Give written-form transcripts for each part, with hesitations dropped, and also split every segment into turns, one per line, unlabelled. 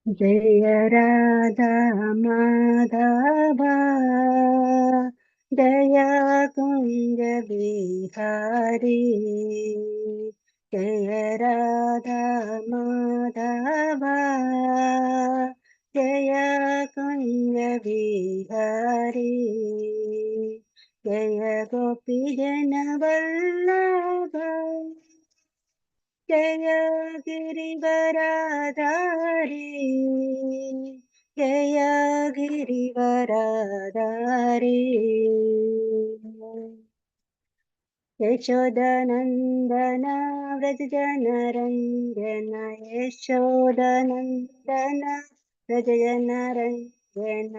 जय राधा माधवा जय कुंज बिहारी जय राधा माधवा जय कुंज बिहारी जय गोपी जन वल्लभ जय गिरिवराधारी जय गिरिवराधारी यशोदनन्दन व्रजजनरञ्जन यशोदनन्दन व्रजजनरञ्जन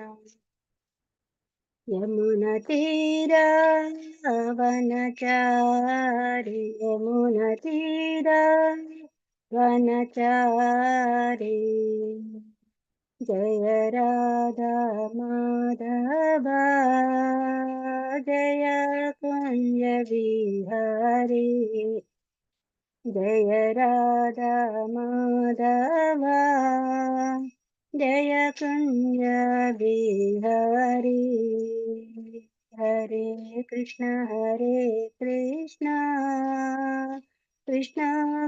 यमुनतीरा वनचारि यमुनतीरा वनचारि जय राधा माधवा जय कुंज बिहारी जय राधा माधवा जय कुंज बिहारी हरे कृष्ण कृष्ण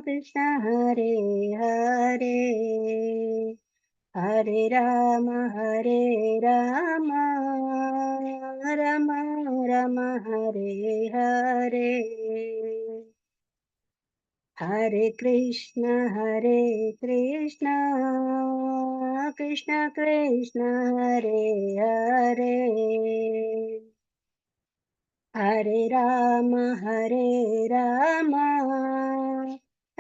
कृष्ण हरे हरे हरे राम राम राम हरे हरे हरे कृष्ण कृष्ण कृष्ण हरे हरे हरे राम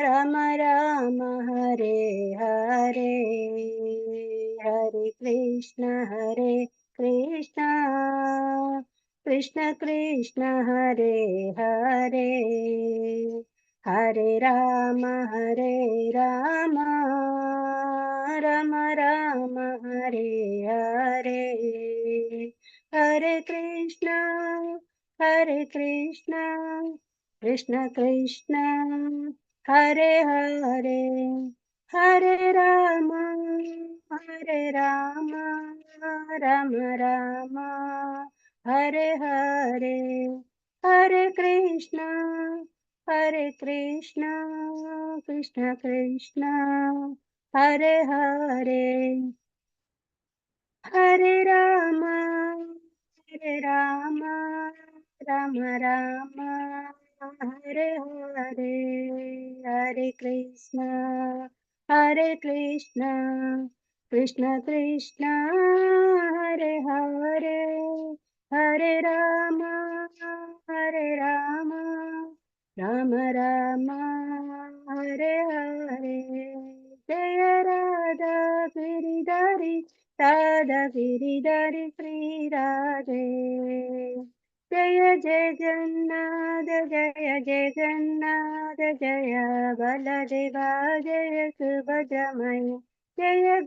राम राम हरे हरे हरे कृष्ण कृष्ण कृष्ण हरे हरे हरे राम राम राम हरे हरे हरे कृष्ण कृष्ण कृष्ण हरे हरे हरे राम राम राम हरे हरे हरे कृष्ण कृष्ण कृष्ण हरे हरे हरे राम राम राम हरे हरे हरे कृष्ण कृष्ण कृष्ण हरे हरे हरे राम राम राम हरे हरे जय राधा गिरिधारी राधा गिरिधारी श्री राधे जय जगन्नाथ जय जगन्नाथ जय बलदेवा जय सुभद्रमय जय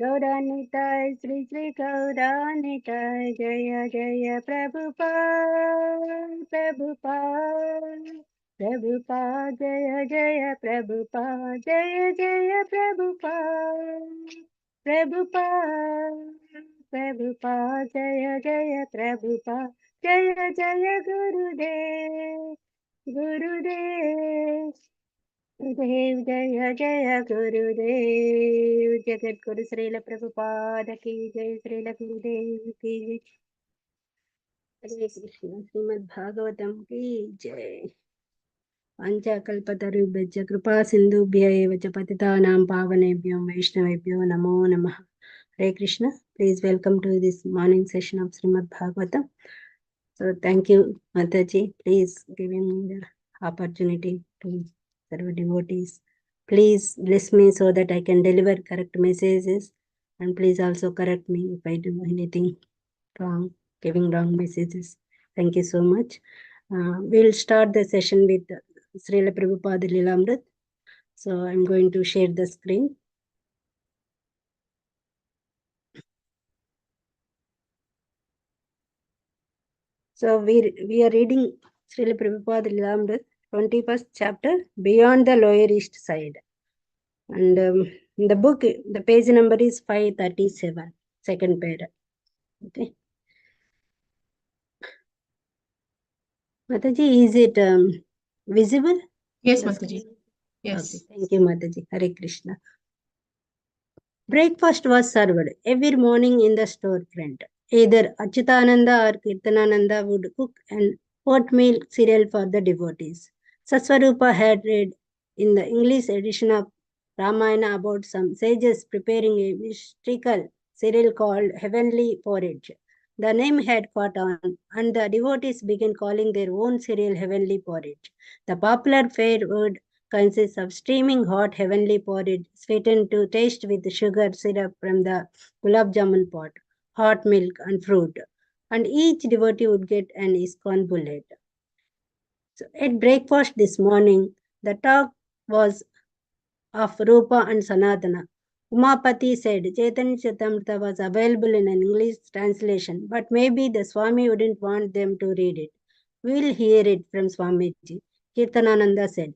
गौरानिताय श्री श्री गौरानिताय जय जय प्रभुपाद जय जय प्रभुपाद जय जय प्रभुपाद जय जय प्रभुपाद जय जय गुरुदेव गुरुदेव जय जय गुरुदेव जगत गुरु श्रील प्रभुपाद की जय श्रील गुरुदेव की जय। हरे कृष्ण श्रीमद् भागवतम की जय। पंचकल्पतरुभ्यश्च कृपा सिन्धुभ्य एव च पतितानां पावनेभ्यो वैष्णवेभ्यो नमो नमः। Hare Krishna. Please welcome to this morning session of Srimad Bhagavatam. So thank you, Mataji. Please giving me the opportunity to serve devotees. Please bless me so that I can deliver correct messages. And please also correct me if I do anything wrong, giving wrong messages. Thank you so much. We'll start the session with Srila Prabhupada Lilamrit. So I'm going to share the screen. So we are reading Srila Prabhupada Lilamrit, 21st chapter, Beyond the Lower East Side. And the book, the page number is 537, second pair. Okay. Mataji, is it visible?
Yes, Mataji. Yes.
Okay, thank you, Mataji. Hare Krishna. Breakfast was served every morning in the storefront. Either Achyutananda or Kirtanananda would cook an oatmeal cereal for the devotees. Saswarupa had read in the English edition of Ramayana about some sages preparing a mystical cereal called heavenly porridge. The name had caught on, and the devotees began calling their own cereal heavenly porridge. The popular fare would consists of steaming hot heavenly porridge sweetened to taste with sugar syrup from the gulab jamun pot, hot milk and fruit, and each devotee would get an iskon bullet. So at breakfast this morning, the talk was of Rupa and Sanatana. Umapati said Chaitanya Charitamrita was available in an English translation, but maybe the Swami wouldn't want them to read it. We'll hear it from Swamiji. Kirtanananda said.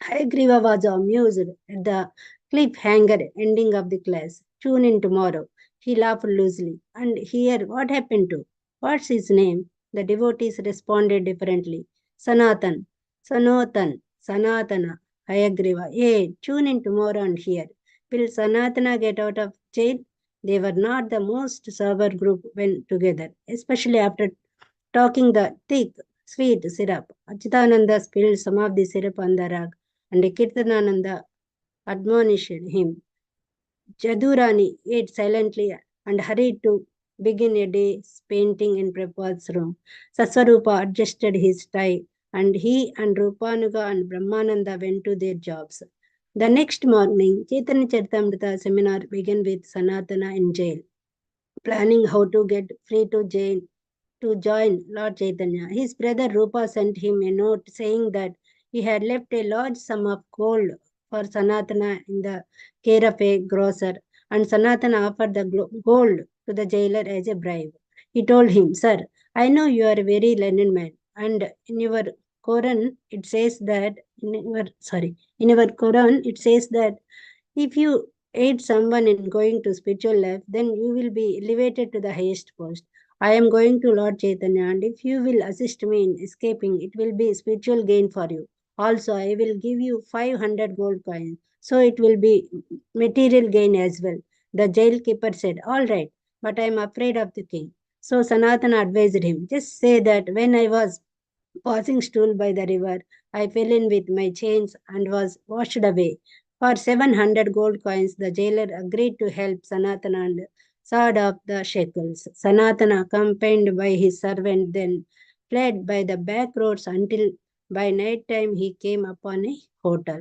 Hayagriva was amused at the cliffhanger ending of the class. Tune in tomorrow. He laughed loosely. And here, what happened to? What's his name? The devotees responded differently. Sanatan, Sanatan, Sanatana, Hayagriva. Hey, tune in tomorrow and hear. Will Sanatana get out of jail? They were not the most sober group when together, especially after talking the thick, sweet syrup. Achitananda spilled some of the syrup on the rug, and Kirtanananda admonished him. Jadurani ate silently and hurried to begin a day's painting in Prabhupada's room. Saswarupa adjusted his tie, and he and Rupanuga and Brahmananda went to their jobs. The next morning, Chaitanya Charitamrita seminar began with Sanatana in jail, planning how to get free to join Lord Chaitanya. His brother Rupa sent him a note saying that he had left a large sum of gold for Sanatana in the care of a grocer, and Sanatana offered the gold to the jailer as a bribe. He told him, Sir, I know you are a very learned man, and in your Quran it says that in your Quran it says that if you aid someone in going to spiritual life, then you will be elevated to the highest post. I am going to Lord Chaitanya, and if you will assist me in escaping, it will be spiritual gain for you. Also, I will give you 500 gold coins, so it will be material gain as well. The jail keeper said, All right, but I am afraid of the king. So Sanatana advised him, Just say that when I was passing stool by the river, I fell in with my chains and was washed away. For 700 gold coins, the jailer agreed to help Sanatana and sawed off the shackles. Sanatana, accompanied by his servant, then fled by the back roads until by night time he came upon a hotel.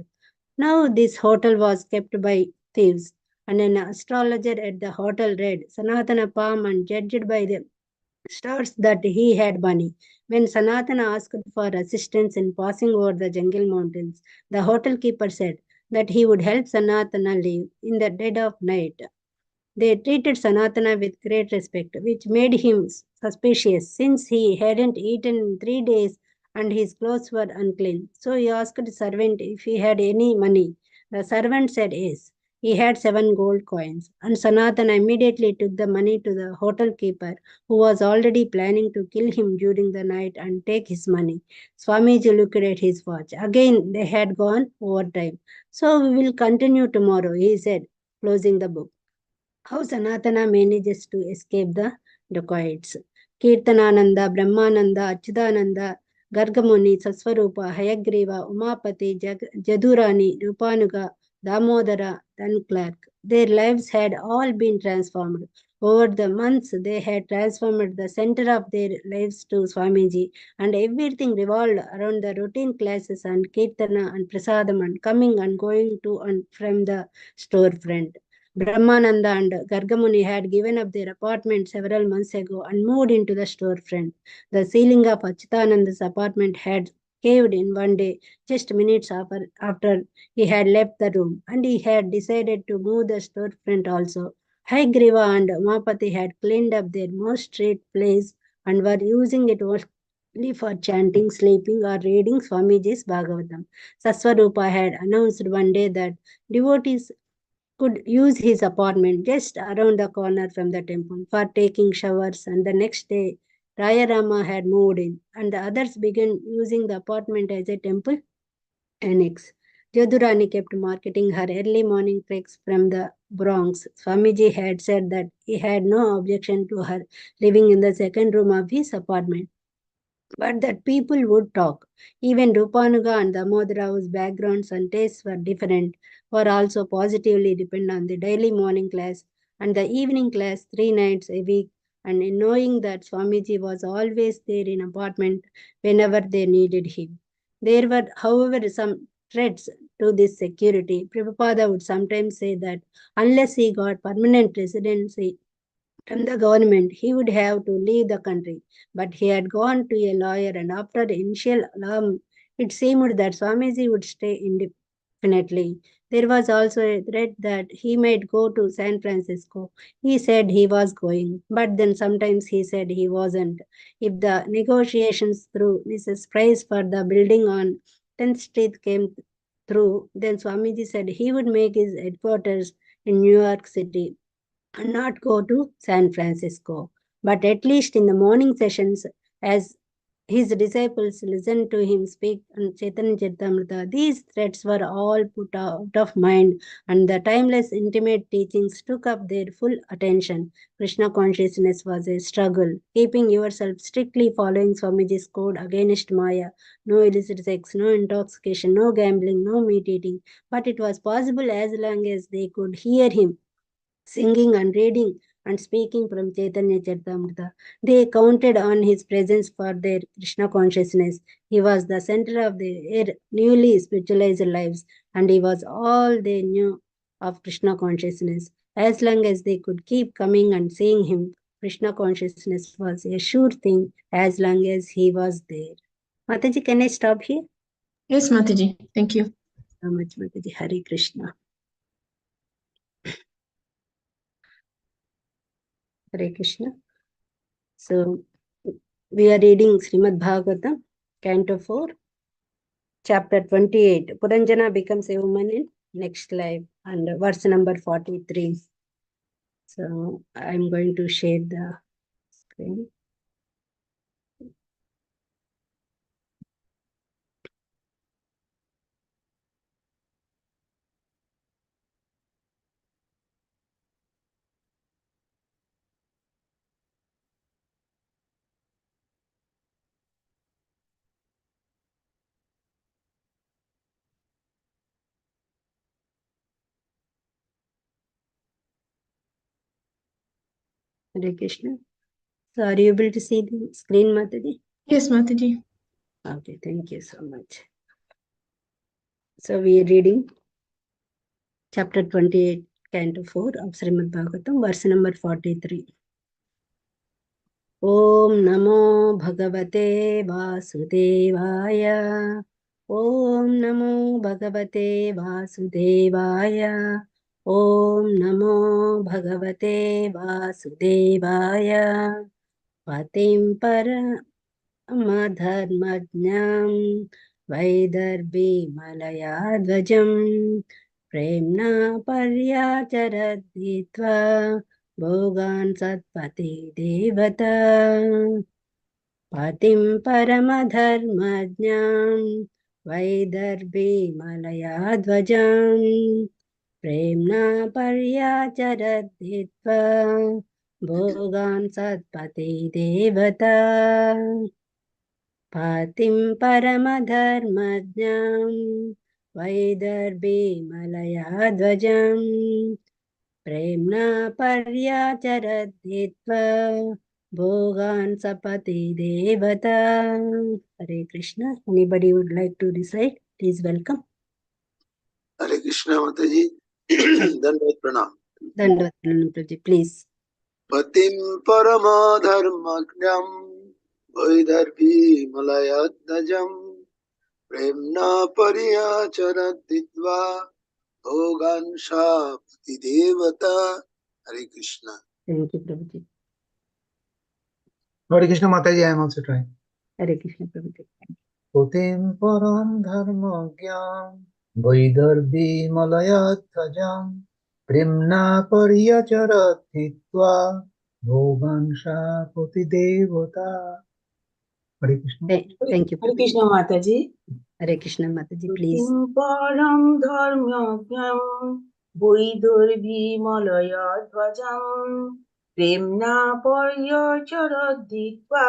Now this hotel was kept by thieves, and an astrologer at the hotel read Sanatana palm and judged by the stars that he had money. When Sanatana asked for assistance in passing over the jungle mountains, the hotel keeper said that he would help Sanatana leave in the dead of night. They treated Sanatana with great respect, which made him suspicious since he hadn't eaten in 3 days and his clothes were unclean. So he asked the servant if he had any money. The servant said yes. He had 7 gold coins, and Sanatana immediately took the money to the hotel keeper, who was already planning to kill him during the night and take his money. Swamiji looked at his watch. Again, they had gone overtime. So we will continue tomorrow, he said, closing the book. How Sanatana manages to escape the dacoits. Kirtanananda, Brahmananda, Achyutananda, Gargamuni, Saswarupa, Hayagriva, Umapati, Jadurani, Rupanuga, Damodara, and Clark. Their lives had all been transformed. Over the months, they had transformed the center of their lives to Swamiji, and everything revolved around the routine classes and Kirtana and Prasadam and coming and going to and from the storefront. Brahmananda and Gargamuni had given up their apartment several months ago and moved into the storefront. The ceiling of Achyutananda's apartment had caved in one day, just minutes after he had left the room, and he had decided to move the storefront also. Haigriva and Umapati had cleaned up their most street place and were using it for chanting, sleeping, or reading Swamiji's Bhagavatam. Saswarupa had announced one day that devotees could use his apartment just around the corner from the temple for taking showers, and the next day Raya Rama had moved in, and the others began using the apartment as a temple annex. Jodhurani kept marketing her early morning treks from the Bronx. Swamiji had said that he had no objection to her living in the second room of his apartment, but that people would talk. Even Rupanuga and Damodar's backgrounds and tastes were different, were also positively depend on the daily morning class and the evening class 3 nights a week, and in knowing that Swamiji was always there in apartment whenever they needed him. There were, however, some threats to this security. Prabhupada would sometimes say that unless he got permanent residency from the government, he would have to leave the country. But he had gone to a lawyer, and after the initial alarm, it seemed that Swamiji would stay indefinitely. There was also a threat that he might go to San Francisco. He said he was going, but then sometimes he said he wasn't. If the negotiations through Mrs. Price for the building on 10th Street came through, then Swamiji said he would make his headquarters in New York City and not go to San Francisco. But at least in the morning sessions, as his disciples listened to him speak on Chaitanya Charitamrita, these threats were all put out of mind, and the timeless intimate teachings took up their full attention. Krishna consciousness was a struggle, keeping yourself strictly following Swamiji's code against Maya. No illicit sex, no intoxication, no gambling, no meat eating. But it was possible as long as they could hear him singing and reading and speaking from Chaitanya Charitamrita. They counted on his presence for their Krishna consciousness. He was the center of their newly spiritualized lives, and he was all they knew of Krishna consciousness. As long as they could keep coming and seeing him, Krishna consciousness was a sure thing as long as he was there. Mataji, can I stop here?
Yes, Mataji. Thank you.
So much, Mataji. Hare Krishna. Hare Krishna. So, we are reading Srimad Bhagavatam, Canto 4, Chapter 28. Puranjana becomes a woman in next life, and verse number 43. So, I'm going to share the screen. Hare Krishna. So, are you able to see the screen, Mataji?
Yes, Mataji.
Okay, thank you so much. So, we are reading Chapter 28, Canto 4 of Srimad Bhagavatam, verse number 43. ॐ नमो भगवते वासुदेवाय ॐ नमो भगवते वासुदेवाय ॐ नमो भगवते वासुदेवाय पतिं परमधर्मज्ञं वैदर्भीमलयाध्वजं प्रेम्णा पर्याचरद्धित्वा भोगान् सत्पति देवता पतिं परमधर्मज्ञां वैदर्भीमलयाध्वजां प्रेम्णा पर्याचरद्धित्वा भोगान् सत्पति देवता पतिं परमधर्मज्ञां वैदर्भीमलयाध्वजां प्रेम्णा पर्याचरद्धित्वा भोगान् सपति देवता. Hare Krishna. Anybody would like to recite? Please welcome.
Hare Krishna Mataji. Dandavat Pranam.
Dandavat Pranam, Praji, please.
Patim paramadharmagnam vaidarbhi malayadajam premna pariyacharattva bhogan shapati devata. Hare Krishna.
Thank you, Prabhuji.
Hare Krishna Mataji, I am also trying.
Hare Krishna Prabhuji.
Putim param dharmagyam Vaidarbhi malayatthajam Primna paryacharatthitva Bhogansha puti devata. Hare Krishna.
Thank you,
Hare
Prabhuji.
Krishna Mataji.
Hare Krishna Mataji, please.
Param dharmyam Vaidarbhimalaya dhvajam Premna paryacharadhitva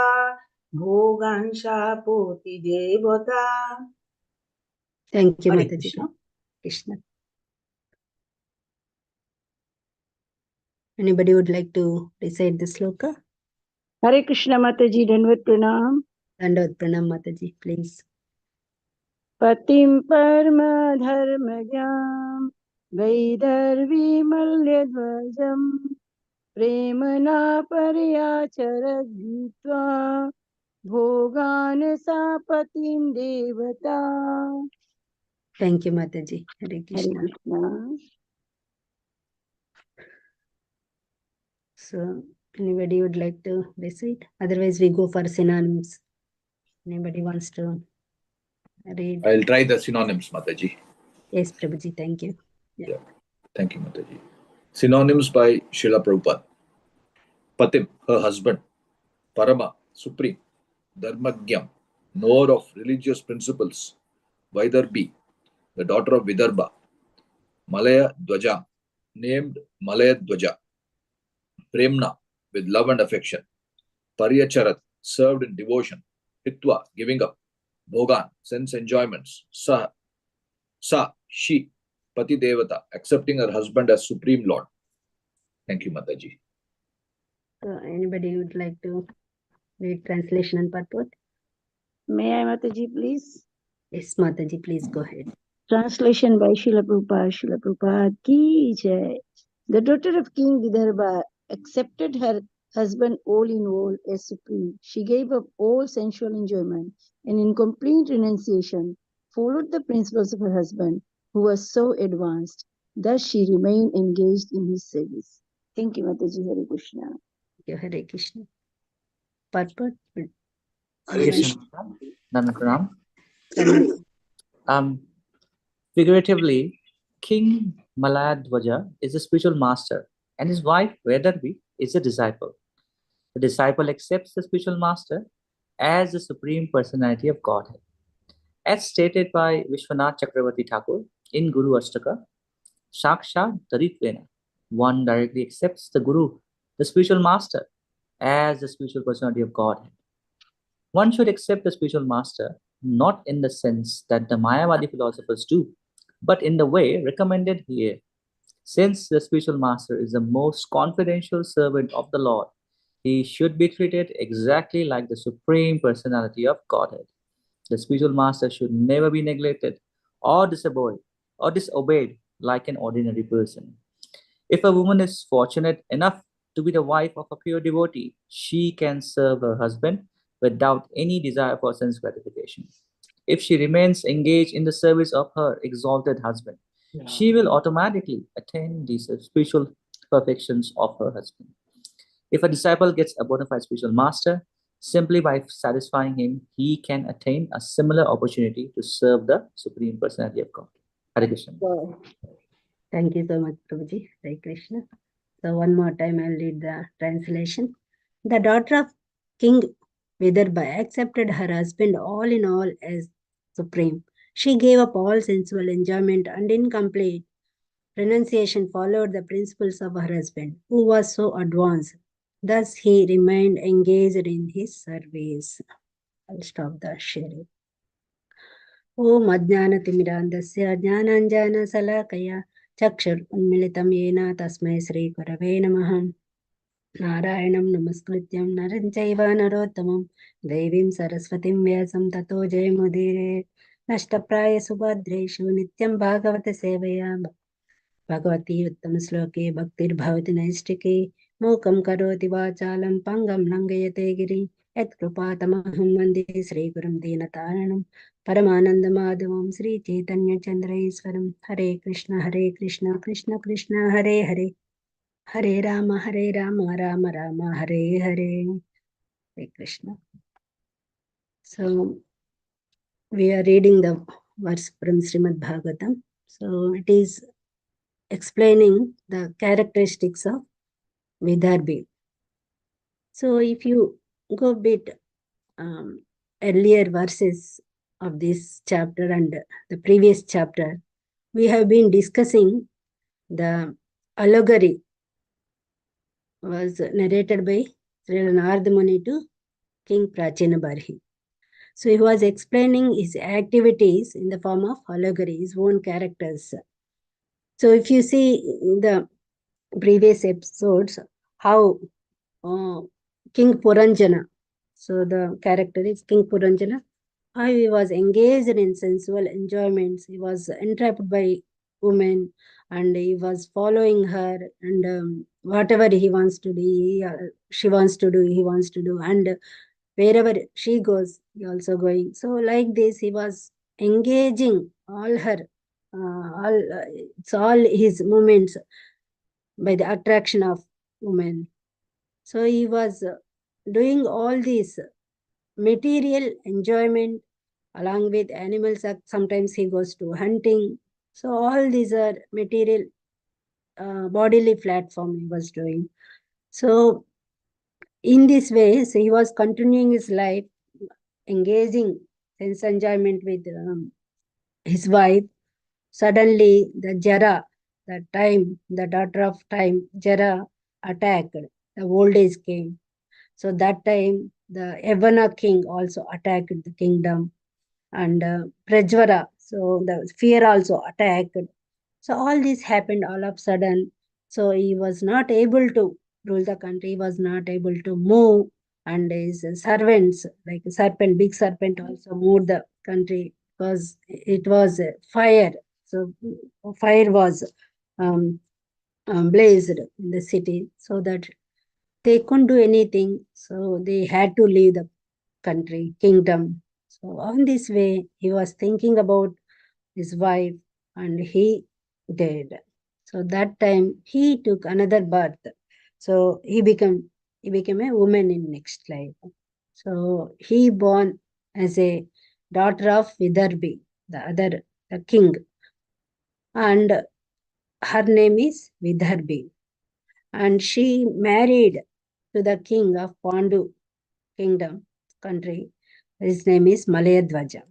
Bhogan Shapoti Devata.
Thank you,
Hare
Mataji.
Krishna.
Krishna. Anybody would like to recite the sloka?
Hare Krishna Mataji, Dandavat Pranam.
Dandavat Pranam Mataji, please.
Patim Parma Dharmajam Vaidharvi Malyadvajam Premana Paryacharadhitva Bhogan Sapatim Devata.
Thank you, Mataji. Hare
Hare
Krishna.
Krishna.
So, anybody would like to recite? Otherwise, we go for synonyms. Anybody wants to read?
I'll try the synonyms, Mataji.
Yes, Prabhuji, thank you.
Yeah. Thank you, Mataji. Synonyms by Srila Prabhupada. Patim, her husband. Parama, supreme. Dharmagyam, knower of religious principles. Vaidarbhi, the daughter of Vidarbha. Malaya Dwaja, named Malaya Dwaja. Premna, with love and affection. Paryacharat, served in devotion. Hitva, giving up. Bhogan, sense enjoyments. Sa, she, Pati Devata, accepting her husband as Supreme Lord. Thank you, Mataji.
So, anybody would like to read translation and purport?
May I, Mataji, please?
Yes, Mataji, please go ahead.
Translation by Srila Prabhupada. Srila Prabhupada ki jai. The daughter of King Vidarbha accepted her husband all in all as supreme. She gave up all sensual enjoyment and in complete renunciation followed the principles of her husband, who was so advanced. Thus she remained engaged in his service. Thank you, Mataji. Hare Krishna.
Thank you, Hare Krishna. Purport?
Hare Krishna.
Dandavat Pranam.
Dandavat.
Figuratively, King Malayadwaja is a spiritual master, and his wife Vedarbhi is a disciple. The disciple accepts the spiritual master as the supreme personality of Godhead. As stated by Vishwanath Chakravarti Thakur in Guru Ashtaka, Sakshat Daritvena, one directly accepts the Guru, the spiritual master, as the spiritual personality of Godhead. One should accept the spiritual master not in the sense that the Mayavadi philosophers do, but in the way recommended here. Since the spiritual master is the most confidential servant of the Lord, he should be treated exactly like the supreme personality of Godhead. The spiritual master should never be neglected or disobeyed like an ordinary person. If a woman is fortunate enough to be the wife of a pure devotee, she can serve her husband without any desire for sense gratification. If she remains engaged in the service of her exalted husband, she will automatically attain the spiritual perfections of her husband. If a disciple gets a bona fide spiritual master, simply by satisfying him, he can attain a similar opportunity to serve the Supreme Personality of God. Hare Krishna.
Thank you so much, Prabhuji. Hare Krishna. So one more time I'll read the translation. The daughter of King Vidarbha accepted her husband all in all as supreme. She gave up all sensual enjoyment and in complete renunciation followed the principles of her husband, who was so advanced. Thus he remained engaged in his service. I'll stop the sharing. ॐ अज्ञानतिमिरान्धस्य ज्ञानाञ्जनशलाकया चक्षुरुन्मिलितं येन तस्मै श्रीगुरवे नमः। नारायणं नमस्कृत्यं नरं चैव नरोत्तमं देवीं सरस्वतीं व्यासं ततो जयमुदीरये। नष्टप्रायसुभद्रेषु नित्यं भागवत सेवया भगवती उत्तमश्लोके भक्तिर्भवति नैष्टिके। मूकं करोति वाचालं पङ्गं लङ्घयते गिरिं यत्कृपातमहं वन्दे श्रीगुरुं दीनतारिणं परमानन्दमाधवं श्रीचैतन्यचन्द्रेश्वरं। हरे कृष्ण कृष्ण कृष्ण हरे हरे हरे राम राम राम हरे हरे। हरे Krishna. So we are reading the verse from Srimad Bhagavatam. So it is explaining the characteristics of Vidarbhi. So if you go a bit earlier verses of this chapter and the previous chapter, we have been discussing the allegory was narrated by Sri Narada Muni to King Prachina Barhi. So he was explaining his activities in the form of allegory, his own characters. So if you see in the previous episodes, how King Puranjana, so the character is King Puranjana, how he was engaged in sensual enjoyments. He was entrapped by women and he was following her, and whatever he wants to do, she wants to do, he wants to do, and wherever she goes, he also going. So like this, he was engaging all her, it's all his movements by the attraction of women. So he was doing all these material enjoyment along with animals. Sometimes he goes to hunting. So all these are material bodily platform he was doing. So in this way, so he was continuing his life, engaging sense enjoyment with his wife. Suddenly the Jara, the daughter of time, Jara attacked. The old age came. So that time the Yavana king also attacked the kingdom, and Prajvara, so the fear also attacked. So all this happened all of a sudden. So he was not able to rule the country, he was not able to move, and his servants, like a serpent, big serpent, also moved the country because it was fire. So fire was um, blazed in the city, so that they couldn't do anything. So they had to leave the country, kingdom. So on this way, he was thinking about his wife and he died. So that time he took another birth. So he became a woman in next life. So he born as a daughter of Vidarbhi, the king, and her name is Vidarbhi. And she married to the king of Pandu kingdom country. His name is Malayadwaja.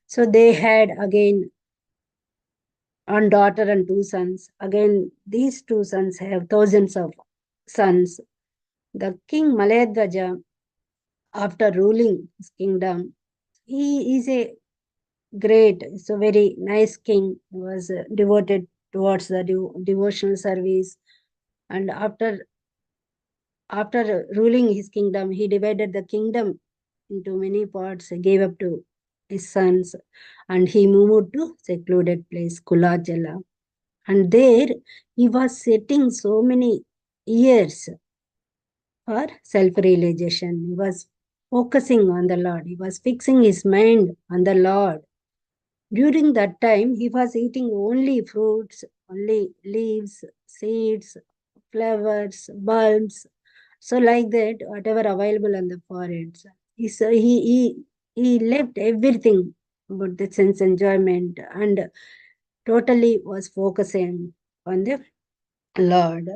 So they had again one daughter and two sons. Again, these two sons have thousands of sons. The king Malayadwaja, after ruling his kingdom, he is a great, it's a very nice king. He was devoted towards the devotional service. And after ruling his kingdom, he divided the kingdom into many parts, gave up to his sons, and he moved to secluded place, Kulajala. And there he was sitting so many years for self-realization. He was focusing on the Lord. He was fixing his mind on the Lord. During that time, he was eating only fruits, only leaves, seeds, flowers, bulbs. So like that, whatever available on the foreheads. He left everything about the sense enjoyment and totally was focusing on the Lord.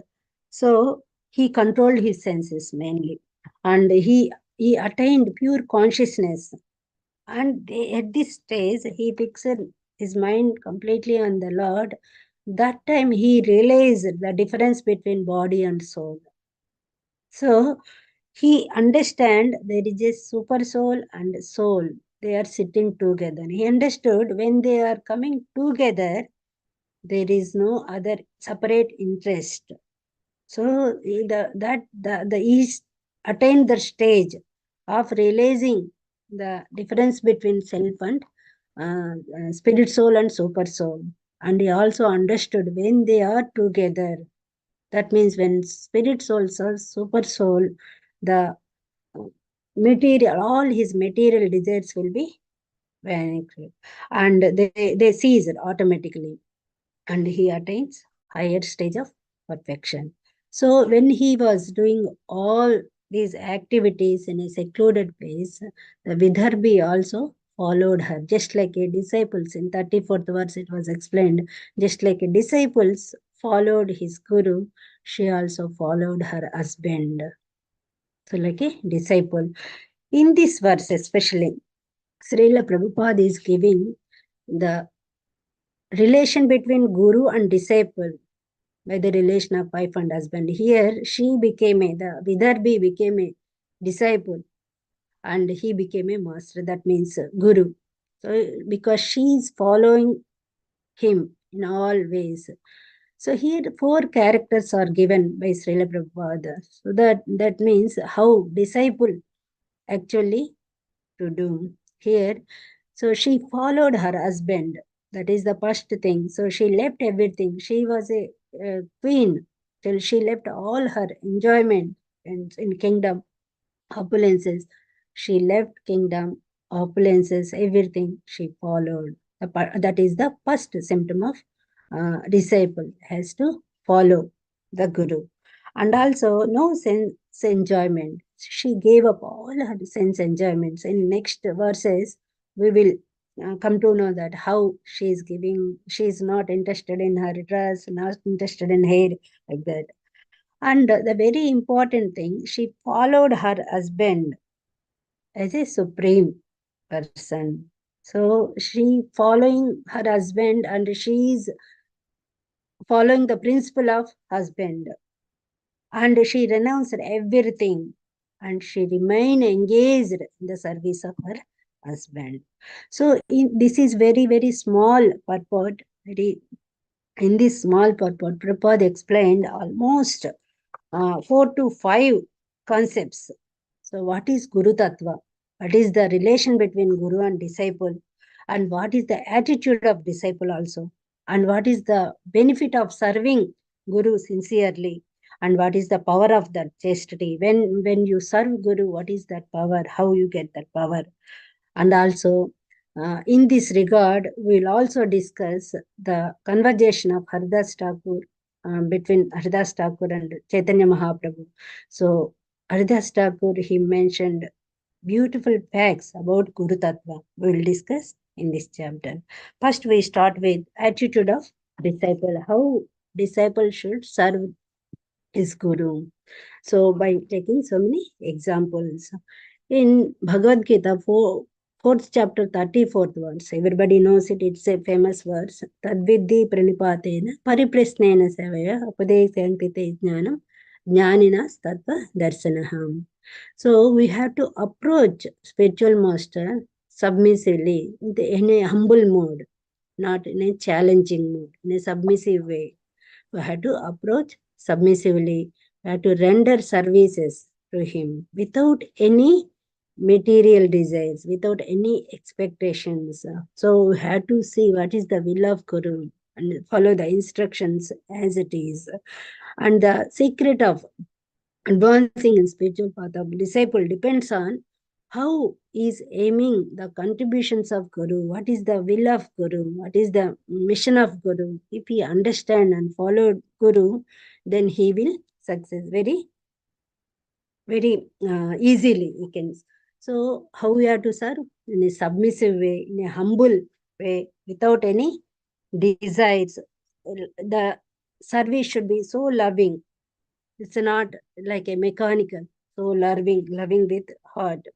So he controlled his senses mainly, and he attained pure consciousness. And at this stage, he fixed his mind completely on the Lord. That time he realized the difference between body and soul. So he understand there is a super soul and soul. They are sitting together. He understood when they are coming together, there is no other separate interest. So the East attained the stage of realizing the difference between self and spirit soul and super soul. And he also understood when they are together. That means when spirit soul serves super soul, the material, all his material desires will be vanished, and they cease automatically, and he attains higher stage of perfection. So when he was doing all these activities in a secluded place, the Vidarbhi also followed her, just like a disciples. In 34th verse it was explained, just like a disciples followed his guru, she also followed her husband. So like a disciple. In this verse especially, Srila Prabhupada is giving the relation between guru and disciple by the relation of wife and husband. Here the Vidarbhi became a disciple and he became a master. That means guru. So because she is following him in all ways. So here 4 characters are given by Srila Prabhupada. So that means how disciple actually to do. Here, so she followed her husband. That is the first thing. So she left everything. She was a queen till she left all her enjoyment in kingdom, opulences. She left kingdom, opulences, everything she followed. That is the first symptom of disciple, has to follow the guru. And also no sense enjoyment. She gave up all her sense enjoyments. In next verses, we will come to know that how she is not interested in her dress, not interested in hair, like that. And the very important thing, she followed her husband as a supreme person. So she following her husband and she is following the principle of husband. And she renounced everything and she remained engaged in the service of her husband. So this is very, very small purport. In this small purport, Prabhupada explained almost 4 to 5 concepts. So what is Guru Tattva? What is the relation between Guru and disciple? And what is the attitude of disciple also? And what is the benefit of serving Guru sincerely? And what is the power of that chastity? When you serve Guru, what is that power? How you get that power? And also, in this regard, we will also discuss the conversation of Haridas Thakur between Haridas Thakur and Chaitanya Mahaprabhu. So, Haridas Thakur, he mentioned beautiful facts about Guru Tattva. We will discuss in this chapter. First, we start with attitude of disciple, how disciple should serve his Guru. So, by taking so many examples. In Bhagavad Gita, 4th chapter, 34th verse, everybody knows it, it's a famous verse. Tadvidhi pranipatena pariprasnena sevaya upadesyankite jnanam jnaninas tattva darsanaham. So we have to approach spiritual master submissively, in a humble mode, not in a challenging mode, in a submissive way. We have to approach submissively. We have to render services to him without any material desires, without any expectations. So we have to see what is the will of Guru and follow the instructions as it is. And the secret of advancing in spiritual path of disciple depends on how is aiming the contributions of Guru, what is the will of Guru, what is the mission of Guru. If he understand and follow Guru, then he will success very, very easily. He can. So how we have to serve? In a submissive way, in a humble way, without any desires. The service should be so loving. It's not like a mechanical, so loving with heart.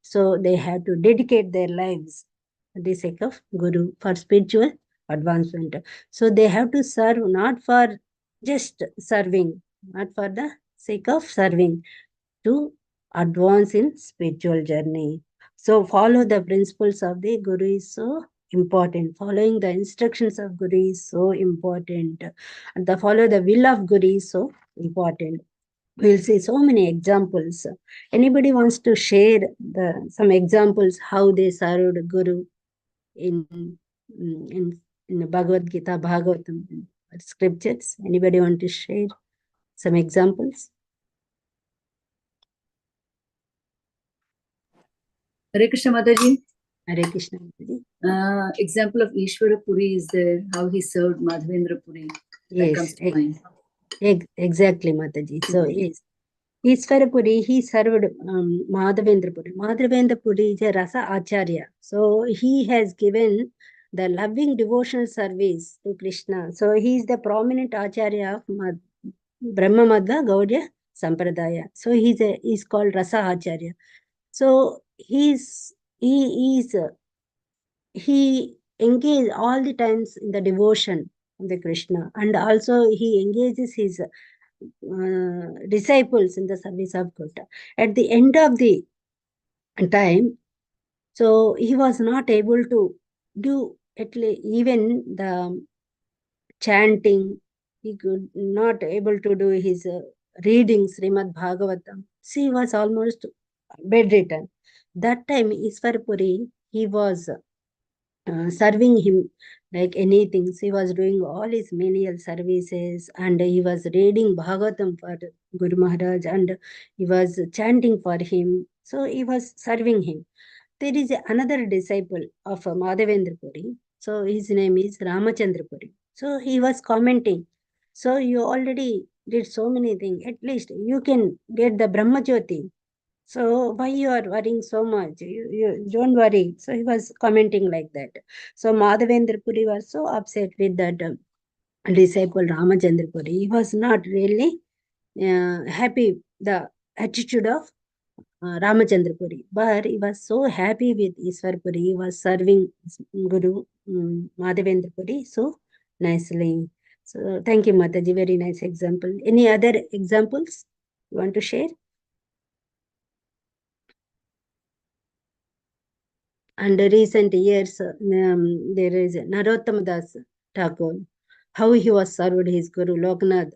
So they have to dedicate their lives for the sake of Guru, for spiritual advancement. So they have to serve not for just serving, not for the sake of serving, to advance in spiritual journey. So follow the principles of the Guru is so important. Following the instructions of Guru is so important. And follow the will of Guru is so important. We'll see so many examples. Anybody wants to share some examples how they served Guru in the Bhagavad Gita, Bhagavatam scriptures? Anybody want to share some examples?
Hare Krishna Mataji.
Hare Krishna.
Example of Ishvara Puri is there, how he served Madhavendra Puri. That
Yes,
comes to mind.
exactly, Mataji. So yes, Iswarapuri, he served Madhavendrapuri. Madhavendrapuri is a Rasa Acharya. So he has given the loving devotional service to Krishna. So he is the prominent Acharya of Brahma Madhva Gaudiya Sampradaya. So he's called Rasa Acharya. So he engaged all the times in the devotion of the Krishna, and also he engages his disciples in the service of God. At the end of the time, so he was not able to do at least even the chanting. He could not able to do his readings, Srimad Bhagavatam. She was almost bedridden. That time, Iswarpuri, he was serving him like anything. He was doing all his menial services, and he was reading Bhagavatam for Guru Maharaj, and he was chanting for him. So he was serving him. There is another disciple of Madhavendra Puri. So his name is Ramachandra Puri. So he was commenting. So you already did so many things. At least you can get the Brahma Jyoti. So why you are worrying so much? You don't worry. So he was commenting like that. So Madhavendra Puri was so upset with that disciple Ramachandra Puri. He was not really happy the attitude of Ramachandra Puri, but he was so happy with Iswar Puri. He was serving Guru Madhavendra Puri so nicely. So thank you, Mataji. Very nice example. Any other examples you want to share? And recent years, there is Narottama Das Thakur, how he was served his Guru Loknath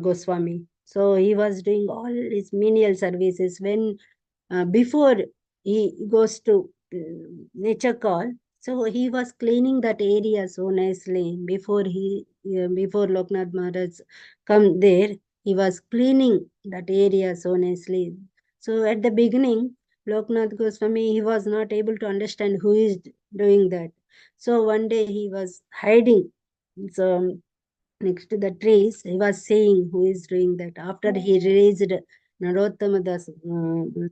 Goswami. So he was doing all his menial services when before he goes to nature call. So he was cleaning that area so nicely before before Loknath Maharaj come there. He was cleaning that area so nicely. So at the beginning, Loknath Goswami, he was not able to understand who is doing that. So one day he was hiding. So next to the trees, he was saying who is doing that. After he raised Narottama Das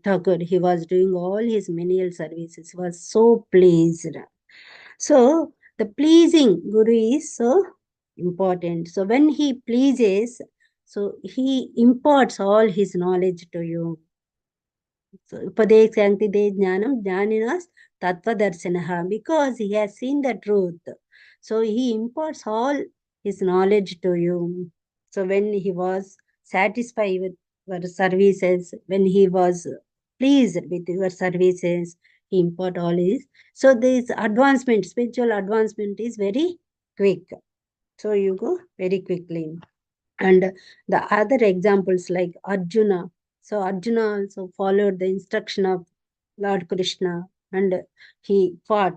Thakur, he was doing all his menial services. He was so pleased. So the pleasing Guru is so important. So when he pleases, so he imparts all his knowledge to you. So Upadeksanti de Jnanam Jnaninas Tattva Darshanaha, because he has seen the truth. So he imparts all his knowledge to you. So when he was satisfied with your services, when he was pleased with your services, he impart all his. So this advancement, spiritual advancement is very quick. So you go very quickly. And the other examples like Arjuna. So Arjuna also followed the instruction of Lord Krishna, and he fought,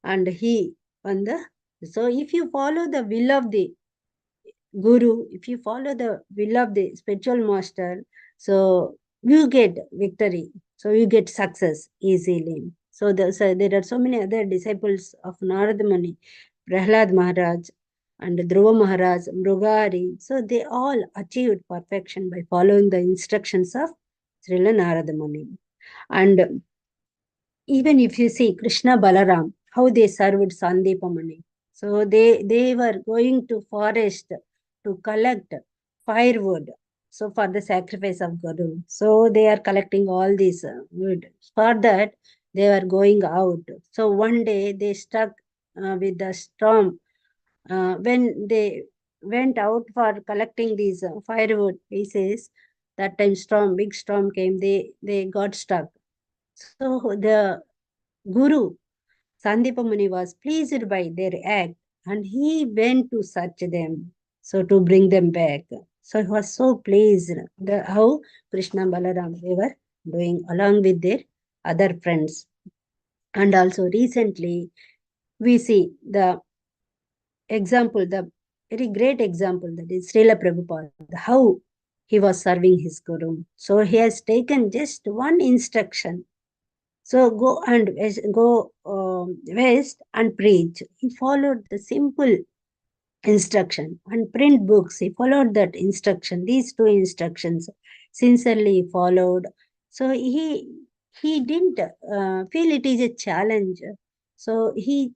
and he won the. So if you follow the will of the Guru, if you follow the will of the spiritual master, so you get victory. So you get success easily. So there are so many other disciples of Narada Muni, Prahlad Maharaj, and Dhruva Maharaj, Mrugari. So they all achieved perfection by following the instructions of Srila Narada Muni. And even if you see Krishna Balaram, how they served Sandeepa Muni. So they were going to forest to collect firewood. So for the sacrifice of Guru. So they are collecting all these wood. For that, they were going out. So one day they stuck with the storm. When they went out for collecting these firewood pieces, that time big storm came. They got stuck. So the Guru Sandeepa Muni was pleased by their act, and he went to search them, so to bring them back. So he was so pleased how Krishna Balaram they were doing along with their other friends. And also recently we see the example, the very great example, that is Srila Prabhupada, how he was serving his Guru. So he has taken just one instruction. So go west and preach. He followed the simple instruction and print books. He followed that instruction, these two instructions sincerely followed. So he didn't feel it is a challenge. So he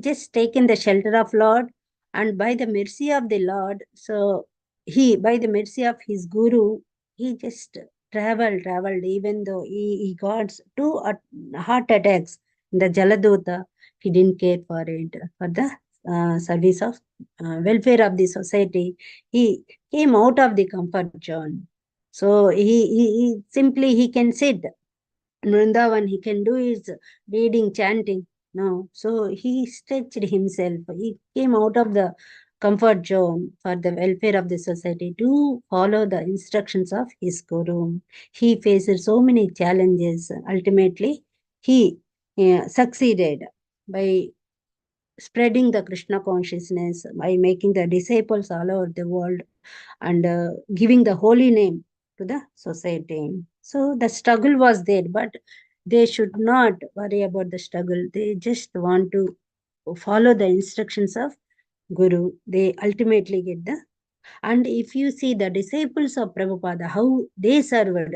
just taken the shelter of Lord, and by the mercy of the Lord, so he, by the mercy of his guru, he just traveled, even though he got two heart attacks in the Jaladuta. He didn't care for it, for the service of welfare of the society. He came out of the comfort zone. So he simply, he can sit in Vrindavan, he can do his reading, chanting. No, so he stretched himself. He came out of the comfort zone for the welfare of the society to follow the instructions of his guru. He faced so many challenges. Ultimately, he succeeded by spreading the Krishna consciousness, by making the disciples all over the world, and giving the holy name to the society. So the struggle was there, but they should not worry about the struggle. They just want to follow the instructions of Guru. They ultimately get the. And if you see the disciples of Prabhupada, how they served.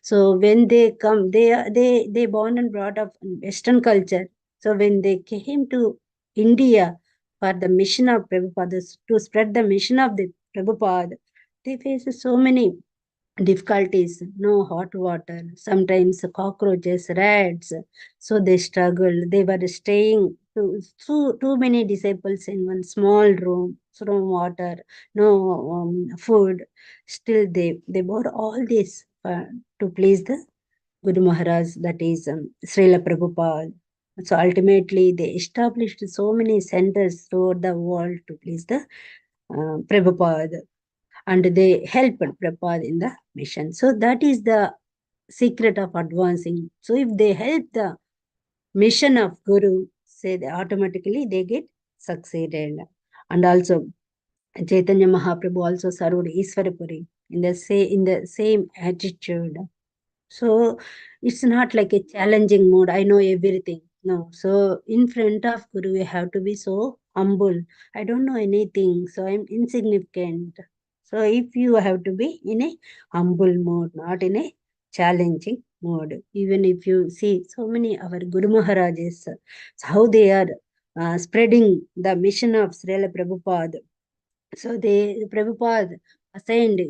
So when they come, they born and brought up in Western culture. So when they came to India for the mission of Prabhupada, to spread the mission of the Prabhupada, they faced so many difficulties. No hot water, sometimes cockroaches, rats. So they struggled. They were staying too many disciples in one small room, no water, no food. Still they bore all this to please the Guru Maharaj, that is Srila Prabhupada. So ultimately they established so many centers throughout the world to please the Prabhupada, and they helped Prabhupada in the mission. So that is the secret of advancing. So if they help the mission of Guru, say they automatically they get succeeded. And also Chaitanya Mahaprabhu also served Iswarapuri in the same attitude. So it's not like a challenging mode. I know everything. No. So in front of Guru, we have to be so humble. I don't know anything, so I'm insignificant. So if you have to be in a humble mode, not in a challenging mode. Even if you see so many our Guru Maharajas, how they are spreading the mission of Srila Prabhupada. So Prabhupada assigned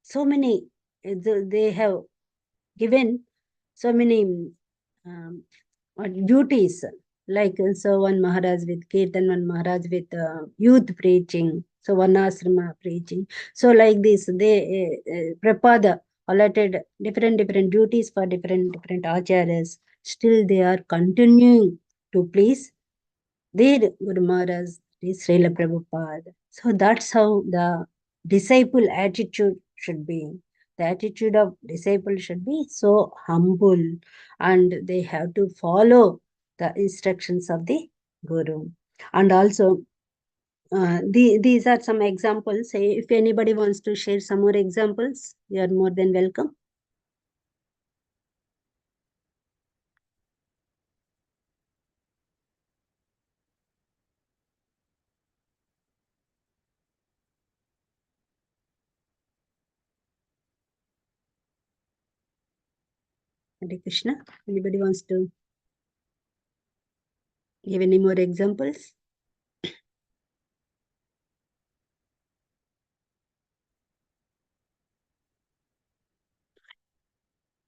so many, they have given so many duties, like so one Maharaj with Kirtan, one Maharaj with youth preaching, so one asrama preaching. So like this, they Prabhupada allotted different duties for different acharyas. Still they are continuing to please their Guru Maharaj, Srila Prabhupada. So that's how the disciple attitude should be. The attitude of disciple should be so humble, and they have to follow the instructions of the Guru. And also, these are some examples. If anybody wants to share some more examples, you are more than welcome. Hare Krishna. Anybody wants to give any more examples?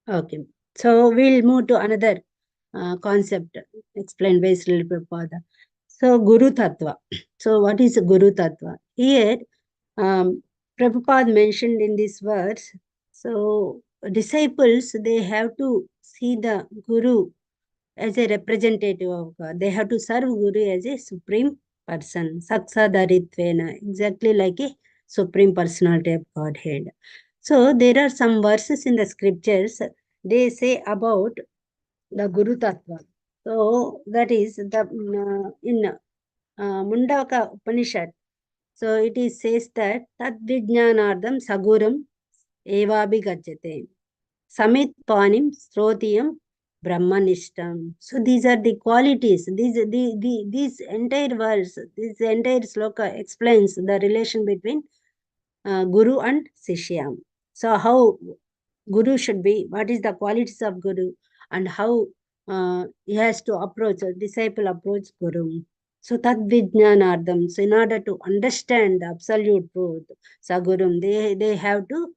Okay. So we'll move to another concept explained by Srila Prabhupada. So Guru Tattva. So what is Guru Tattva? Here, Prabhupada mentioned in this verse, so disciples, they have to see the Guru as a representative of God. They have to serve Guru as a supreme person, Saksadaриtvena, exactly like a supreme personality of Godhead. So there are some verses in the scriptures, they say about the Guru Tattva. So that is the in Mundaka Upanishad. So it is says that Tad Vijnanardam Saguram Evabhi Gajjate Samit Panim Srotiyam Brahmanishtam. So these are the qualities. These entire verse, this entire sloka explains the relation between Guru and Sishya. So how Guru should be, what is the qualities of Guru, and how he has to approach, a disciple approach Guru. So Tat Vijnanardam. So in order to understand the absolute truth, Sagurum, they have to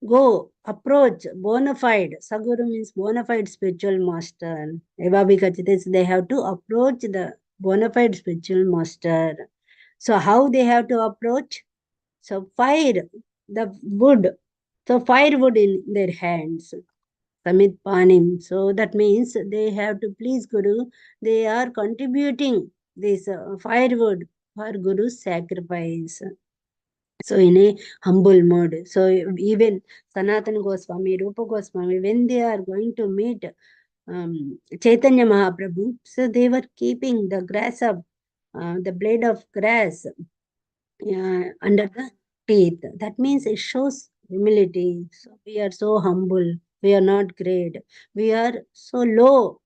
go approach bona fide. Saguru means bona fide spiritual master. They have to approach the bona fide spiritual master. So how they have to approach? So fire, the wood. So firewood in their hands. Samit Panim. So that means they have to please Guru. They are contributing this firewood for Guru's sacrifice. So in a humble mode. So even Sanatana Goswami, Rupa Goswami, when they are going to meet Chaitanya Mahaprabhu, so they were keeping the grass of, the blade of grass under the teeth. That means it shows humility. So we are so humble. We are not great. We are so low,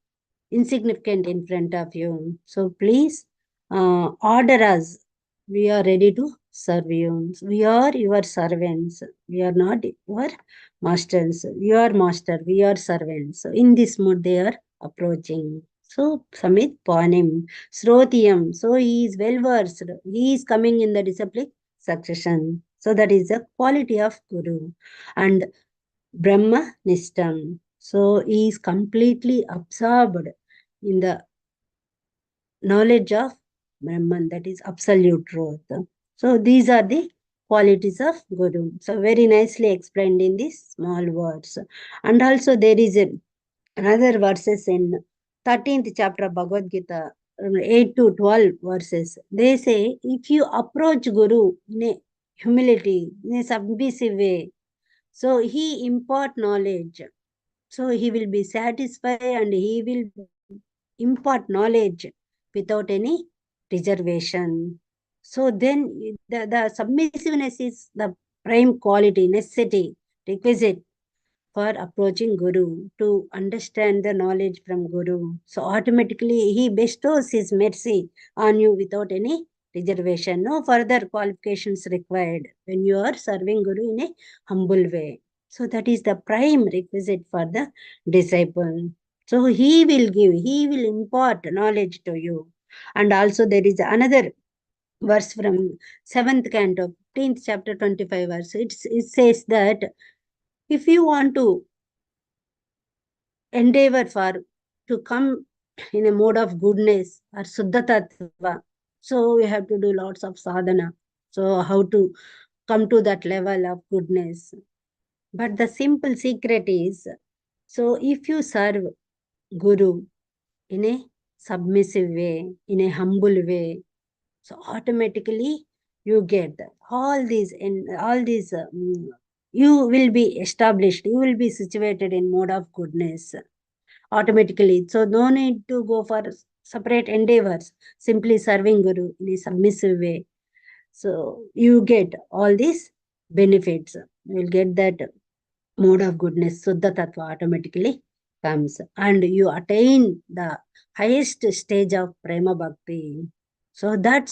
insignificant in front of you. So please order us. We are ready to serve you. We are your servants. We are not your masters. You are master. We are servants. So in this mood, they are approaching. So Samit Panim, Srotiyam. So he is well versed. He is coming in the disciplic succession. So that is the quality of Guru. And Brahma Nishtam. So he is completely absorbed in the knowledge of Brahman, that is absolute truth. So these are the qualities of Guru. So very nicely explained in these small words. And also there is another verses in 13th chapter of Bhagavad Gita, 8 to 12 verses. They say, if you approach Guru in a humility, in a submissive way, so he impart knowledge. So he will be satisfied and he will impart knowledge without any reservation. So then the submissiveness is the prime quality, necessity, requisite for approaching Guru, to understand the knowledge from Guru. So automatically he bestows his mercy on you without any reservation. No further qualifications required when you are serving Guru in a humble way. So that is the prime requisite for the disciple. So he will give, he will impart knowledge to you. And also there is another verse from 7th canto, 15th chapter, 25 verse. It says that if you want to endeavor for to come in a mode of goodness or Suddha Tattva, so we have to do lots of sadhana. So how to come to that level of goodness? But the simple secret is, so if you serve Guru in a submissive way, in a humble way, so automatically you get all these, you will be established, you will be situated in mode of goodness automatically. So no need to go for separate endeavors, simply serving Guru in a submissive way. So you get all these benefits. You will get that mode of goodness, Suddha Tattva automatically comes, and you attain the highest stage of Prema Bhakti. So that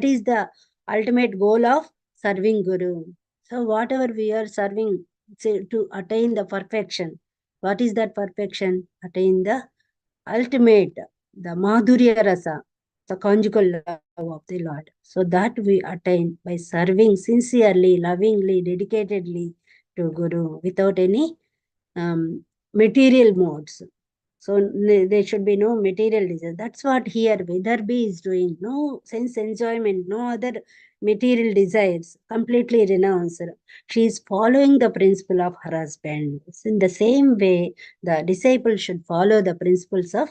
is the ultimate goal of serving Guru. So whatever we are serving, say, to attain the perfection. What is that perfection? Attain the ultimate, the Madhurya Rasa, the conjugal love of the Lord. So that we attain by serving sincerely, lovingly, dedicatedly to Guru without any material modes. So there should be no material desire. That's what here Vidarbhi is doing. No sense enjoyment, no other material desires, completely renounced. She is following the principle of her husband. So in the same way, the disciple should follow the principles of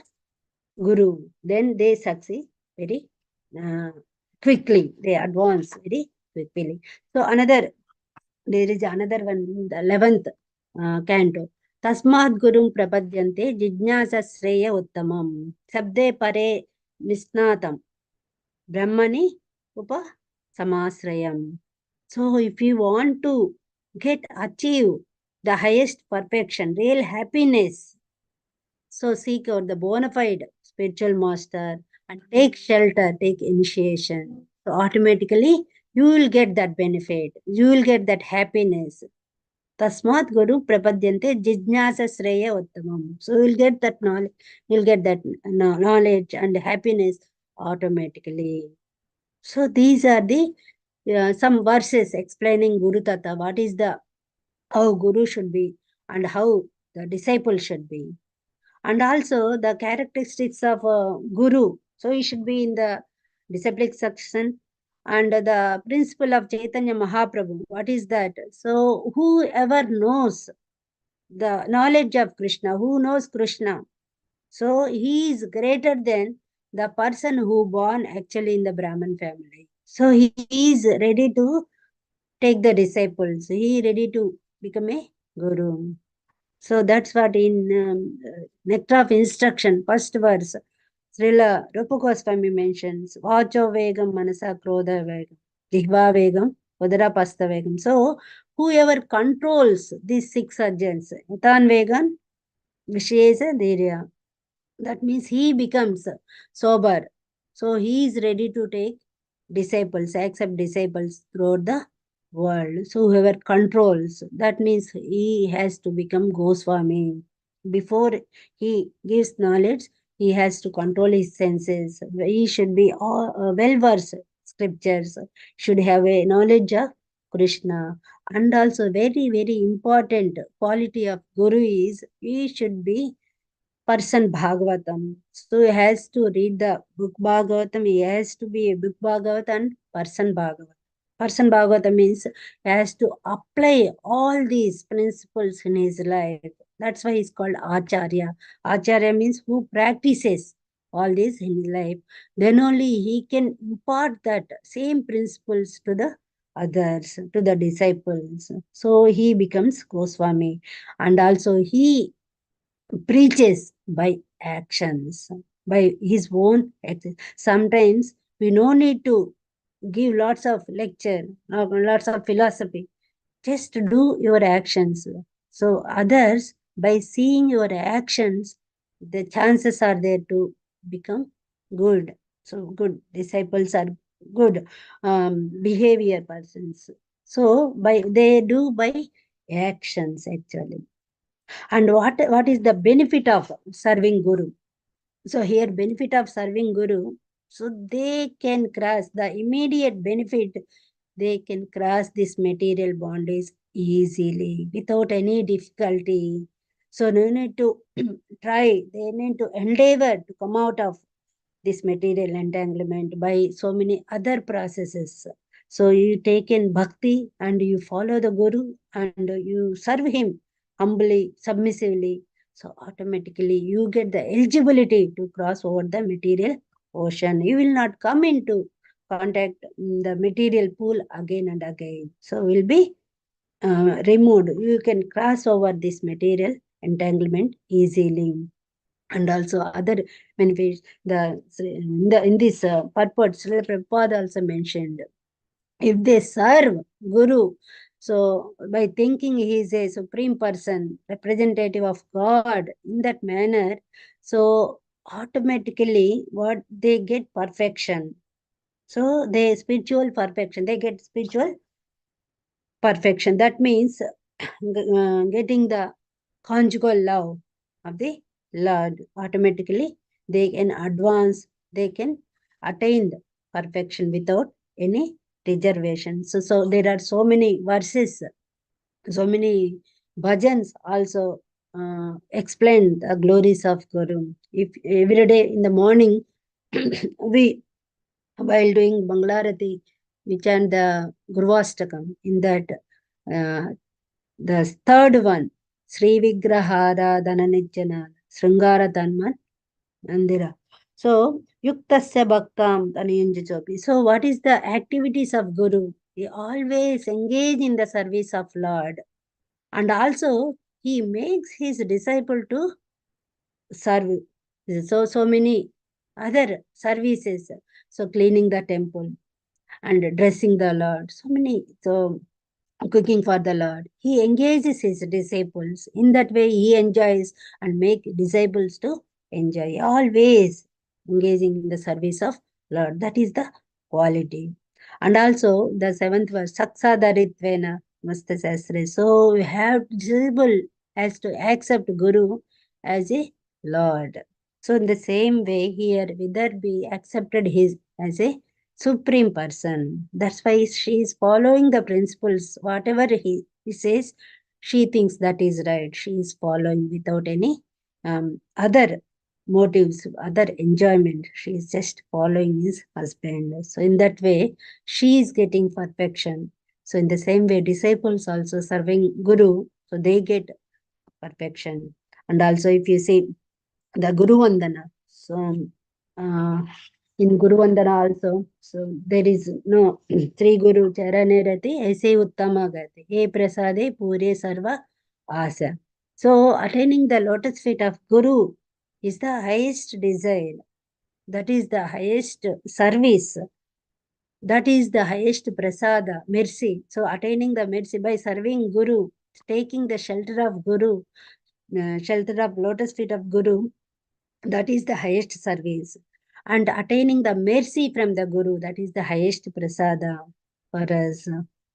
Guru. Then they succeed very quickly. They advance very quickly. So there is another one, the 11th canto. Tasmad Gurum Prapadyante Jijnasa Sreya Uttamam. Sabde Pare Visnatam. Brahmani Upa Samasrayam. So if you want to achieve the highest perfection, real happiness, So seek out the bona fide spiritual master and take shelter, take initiation. So automatically you will get that benefit. You will get that happiness. Tasmat Guru Prapadyante Jijnasa Sreya Uttamam. So you'll get that knowledge, you'll get that knowledge and happiness automatically. So these are the some verses explaining Guru Tata, what is the how Guru should be and how the disciple should be. And also the characteristics of a Guru. So he should be in the disciplic section. And the principle of Chaitanya Mahaprabhu, what is that? So whoever knows the knowledge of Krishna, who knows Krishna, so he is greater than the person who born actually in the Brahmin family. So he is ready to take the disciples. He is ready to become a guru. So that's what in Nectar of Instruction, first verse, Srila Rupa Goswami mentions, Vacho Vegam Manasa Krodha Vegam, Jihva Vegam, Udara Pasta Vegam. So whoever controls these 6 urgents, Utan Vegan, Vishesa Dhirya, that means he becomes sober. So he is ready to take disciples, accept disciples throughout the world. So whoever controls, that means he has to become Goswami. Before he gives knowledge, he has to control his senses. He should be well versed scriptures, should have a knowledge of Krishna. And also very, very important quality of Guru is he should be person Bhagavatam. So he has to read the book Bhagavatam. He has to be a book Bhagavatam and person Bhagavatam. Person Bhagavatam means he has to apply all these principles in his life. That's why he's called Acharya. Acharya means who practices all this in his life. Then only he can impart that same principles to the others, to the disciples. So he becomes Goswami. And also he preaches by actions, by his own actions. Sometimes we no need to give lots of lecture, lots of philosophy. Just do your actions. So others, by seeing your actions, the chances are there to become good. So good disciples are good behavior persons. So they do by actions actually. And what is the benefit of serving Guru? So here benefit of serving Guru, so they can cross the immediate benefit, they can cross this material bondage easily without any difficulty. So they need to try, they need to endeavor to come out of this material entanglement by so many other processes. So you take in bhakti and you follow the Guru and you serve him humbly, submissively. So automatically you get the eligibility to cross over the material ocean. You will not come into contact the material pool again and again. So will be removed. You can cross over this material entanglement easily. And also other benefits. In this purport, Srila Prabhupada also mentioned, if they serve Guru, so by thinking he is a supreme person, representative of God in that manner, so automatically what they get perfection. So they spiritual perfection, they get spiritual perfection. That means getting the conjugal love of the Lord. Automatically, they can advance, they can attain the perfection without any reservation. So there are so many verses, so many bhajans also explain the glories of Guru. If every day in the morning, we while doing Banglarati, we chant the Gurvastakam. In that, the third one, Sri Vigrahara Dhananijjana Sringara Tanman Mandira. So, Yuktasya Bhaktam Taniyunjachopi. So, what is the activities of Guru? He always engage in the service of Lord. And also, he makes his disciple to serve. So many other services. So, cleaning the temple and dressing the Lord. So many. So cooking for the Lord. He engages his disciples. In that way, he enjoys and make disciples to enjoy. Always engaging in the service of Lord. That is the quality. And also the seventh verse, Saksadaриtvena Masta Sastre. So we have disciple has to accept Guru as a Lord. So in the same way here, Vidarbhi accepted his as a supreme person. That's why she is following the principles. Whatever he says, she thinks that is right. She is following without any other motives, other enjoyment. She is just following his husband. So in that way, she is getting perfection. So in the same way, disciples also serving Guru, so they get perfection. And also if you see the Guru Vandana, so uh, in Guru Vandana also, so there is no Sri Guru Charane Rati, Aise Uttama Gati, He Prasade Pure Sarva Asa. So attaining the lotus feet of Guru is the highest desire. That is the highest service. That is the highest prasada, mercy. So attaining the mercy by serving Guru, taking the shelter of Guru, shelter of lotus feet of Guru, that is the highest service. And attaining the mercy from the Guru, that is the highest prasada for us.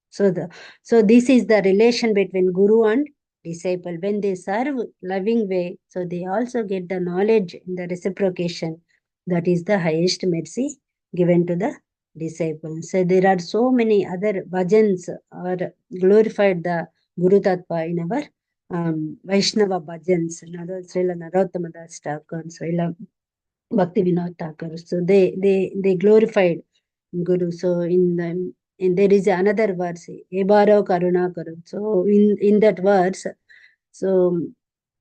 So this is the relation between Guru and disciple. When they serve loving way, so they also get the knowledge in the reciprocation. That is the highest mercy given to the disciple. So there are so many other bhajans or glorified the Guru Tattva in our Vaishnava bhajans, Srila Narottama Das Thakur, Srila Bhakti Vinod Thakur. So they glorified Guru. So there is another verse, Ebaro Karuna Karu. So in that verse, so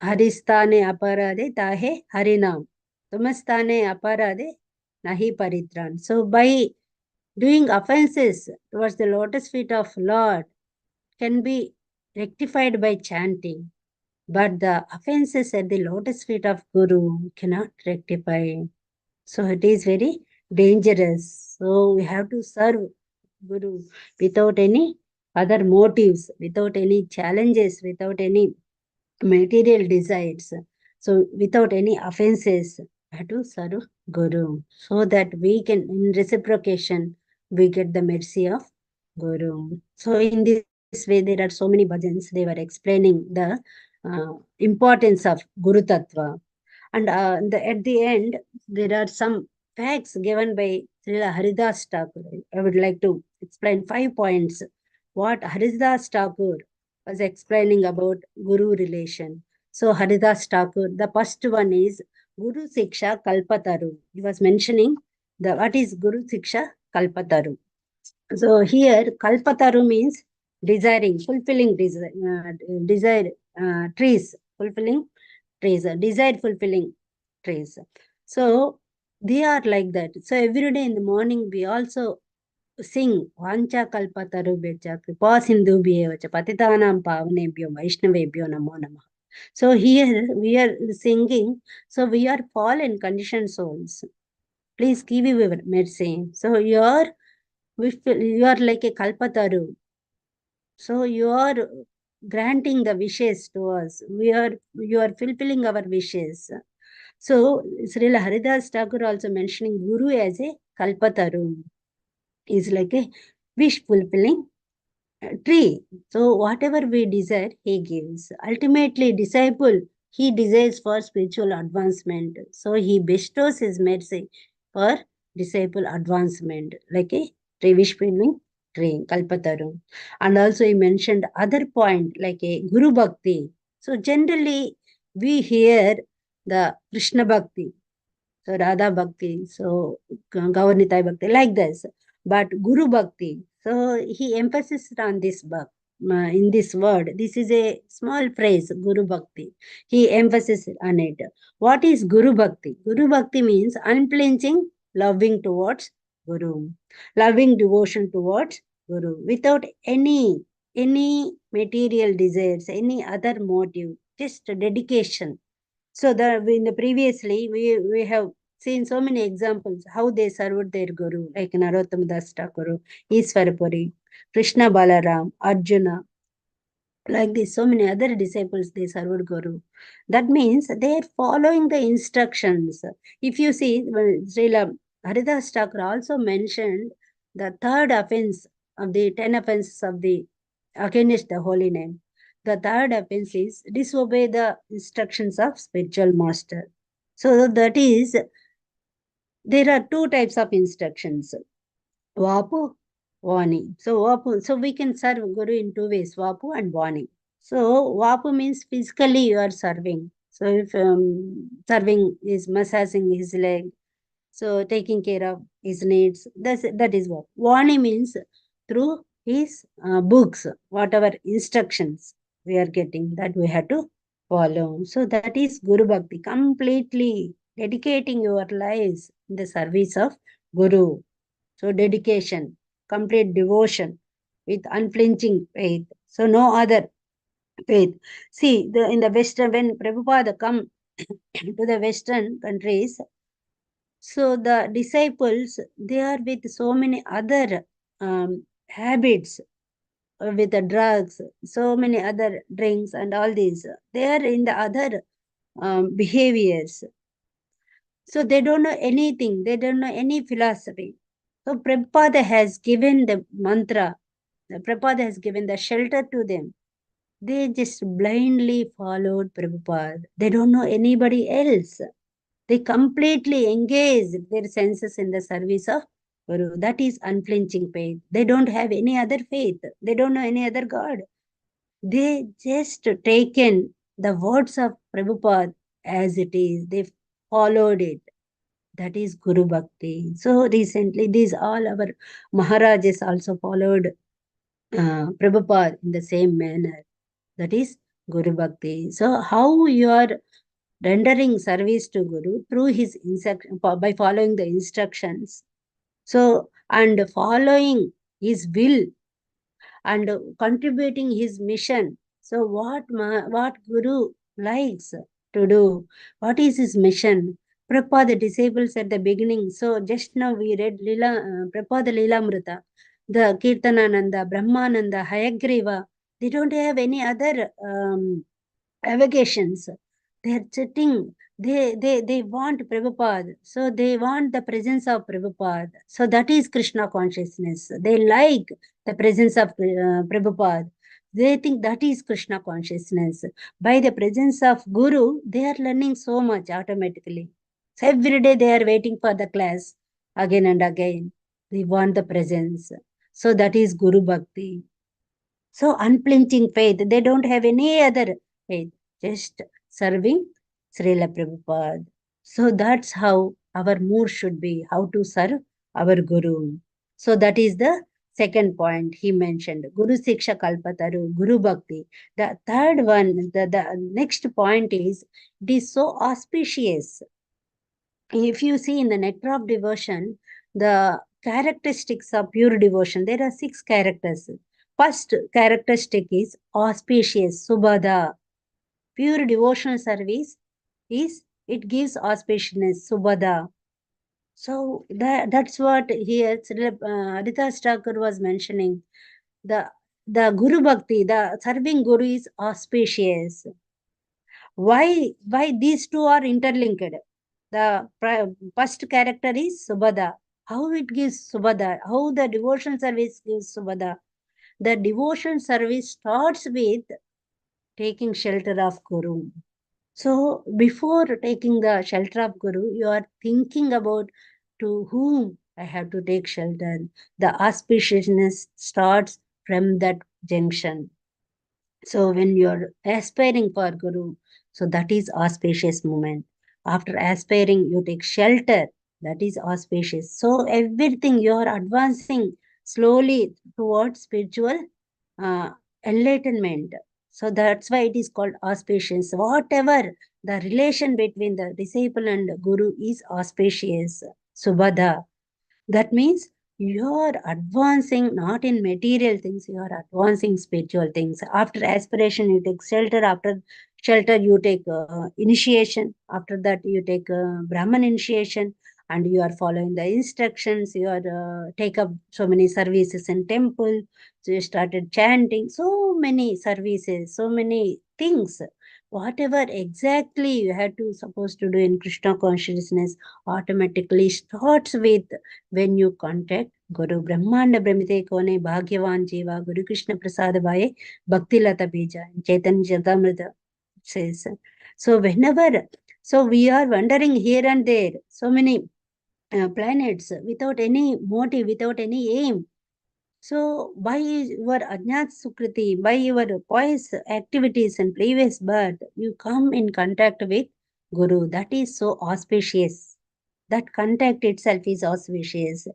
Haristane aparade tahe harinam. Tumastane aparade nahi paritran. So by doing offenses towards the lotus feet of Lord can be rectified by chanting. But the offenses at the lotus feet of Guru cannot rectify. So it is very dangerous. So we have to serve Guru without any other motives, without any challenges, without any material desires. So without any offenses, we have to serve Guru so that we can, in reciprocation, we get the mercy of Guru. So in this way, there are so many bhajans, they were explaining the importance of Guru Tattva. And at the end, there are some facts given by Srila Haridas Thakur. I would like to explain 5 points. What Haridas Thakur was explaining about Guru relation. So Haridas Thakur, the first one is Guru Siksha Kalpataru. He was mentioning what is Guru Siksha Kalpataru. So here Kalpataru means desiring, fulfilling desire, trees, fulfilling trees, desire fulfilling trees. So they are like that. So every day in the morning we also sing Vancha Kalpataru Becha Kripa Sindhu Bhyevacha Patitanam Pavanebhyo Vaishnavebhyo Namo Namah. So here we are singing, so we are fallen conditioned souls. Please give your mercy. So you are like a Kalpataru. So you are granting the wishes to us. You are fulfilling our wishes. So Srila Haridas Thakur also mentioning Guru as a Kalpataru. Is like a wish fulfilling tree. So whatever we desire, he gives. Ultimately, disciple, he desires for spiritual advancement. So he bestows his mercy for disciple advancement, like a tree, wish fulfilling tree, Kalpataru. And also he mentioned other point, like a Guru Bhakti. So generally, we hear the Krishna Bhakti, so Radha Bhakti, so Gaurnitai Bhakti, like this. But Guru Bhakti, so he emphasized on this in this word. This is a small phrase, Guru Bhakti. He emphasized on it. What is Guru Bhakti? Guru Bhakti means unflinching loving towards Guru, loving devotion towards Guru, without any material desires, any other motive, just dedication. So in the previously we have seen so many examples how they served their Guru, like Narottama Das Thakur, Iswarapuri. Krishna Balaram, Arjuna, like this, so many other disciples, they served Guru. That means they are following the instructions. If you see, when Srila Haridas Thakur also mentioned the third offense of the 10 offenses of the against the holy name. The third offense is disobey the instructions of spiritual master. So that is, there are two types of instructions. Vapu, Vani. So Vapu, so we can serve Guru in two ways, Vapu and Vani. So Vapu means physically you are serving. So if serving is massaging his leg, so taking care of his needs, that is what. Vani means through his books, whatever instructions we are getting, that we have to follow. So that is Guru Bhakti, completely dedicating your lives in the service of Guru. So dedication, complete devotion with unflinching faith. So no other faith. See, in the Western, when Prabhupada come to the Western countries, so the disciples, they are with so many other habits, with the drugs, so many other drinks and all these. They are in the other behaviors. So they don't know anything. They don't know any philosophy. So Prabhupada has given the mantra. Prabhupada has given the shelter to them. They just blindly followed Prabhupada. They don't know anybody else. They completely engage their senses in the service of Guru. That is unflinching faith. They don't have any other faith. They don't know any other God. They just taken the words of Prabhupada as it is. They followed it. That is Guru Bhakti. So recently, these all our Maharajas also followed Prabhupada in the same manner. That is Guru Bhakti. So how you are rendering service to Guru through his by following the instructions. So, and following his will and contributing his mission. So what Guru likes to do? What is his mission? Prabhupada, the disciples at the beginning. So just now we read Prabhupada Leelamrita, the Kirtanananda, Brahmananda, Hayagriva. They don't have any other avocations. They are sitting. They want Prabhupada. So they want the presence of Prabhupada. So that is Krishna consciousness. They like the presence of Prabhupada. They think that is Krishna consciousness. By the presence of Guru, they are learning so much automatically. So every day they are waiting for the class again and again. They want the presence. So that is Guru Bhakti. So unflinching faith. They don't have any other faith. Just serving Srila Prabhupada. So that's how our mood should be. How to serve our Guru. So that is the second point he mentioned. Guru Siksha Kalpataru, Guru Bhakti. The third one, the next point is, it is so auspicious. If you see in the Nectar of Devotion, the characteristics of pure devotion, there are 6 characters. First characteristic is auspicious, Subhada. Pure devotional service is, it gives auspiciousness, Subhada. So that's what here Aditya Thakur was mentioning. The Guru Bhakti, the serving Guru is auspicious. Why these two are interlinked? The first character is Subhada. How it gives Subhada? How the devotion service gives Subhada? The devotion service starts with taking shelter of Guru. So before taking the shelter of Guru, you are thinking about to whom I have to take shelter. The auspiciousness starts from that junction. So when you're aspiring for Guru, so that is auspicious moment. After aspiring, you take shelter. That is auspicious. So everything you are advancing slowly towards spiritual uh, enlightenment. So that's why it is called auspicious. Whatever the relation between the disciple and Guru is auspicious. Subhada. That means you are advancing not in material things, you are advancing spiritual things. After aspiration, you take shelter. After shelter, you take initiation. After that, you take Brahman initiation. and you are following the instructions, you are take up so many services in temple, so you started chanting, so many services, so many things, whatever exactly you had to supposed to do in Krishna consciousness automatically starts with when you contact Guru. Brahmanda Brahmite Kone Bhagyavan Jiva Guru Krishna Prasada Bhaye Bhakti Lata Bija Chaitanya Chatamrita says. So whenever, so we are wandering here and there, so many planets without any motive, without any aim. So by your Ajnat Sukriti, by your pious activities and previous birth, you come in contact with Guru. That is so auspicious. That contact itself is auspicious.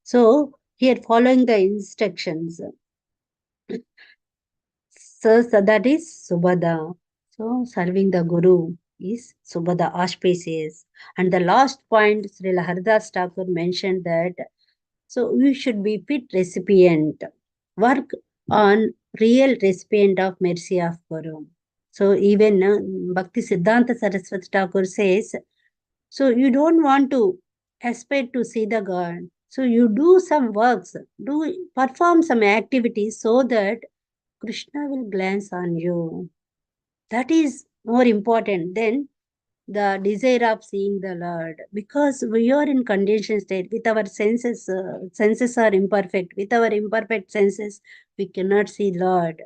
So here following the instructions. So that is Subhada. So serving the Guru is Subhada, auspicious. And the last point, Srila Haridas Thakur mentioned that so we should be fit recipient. Work on real recipient of mercy of Guru. So even Bhakti Siddhanta Saraswati Thakur says, so you don't want to aspire to see the God. So you do some works, perform some activities so that Krishna will glance on you. That is more important than the desire of seeing the Lord, because we are in conditioned state with our senses. Senses are imperfect. With our imperfect senses, we cannot see Lord.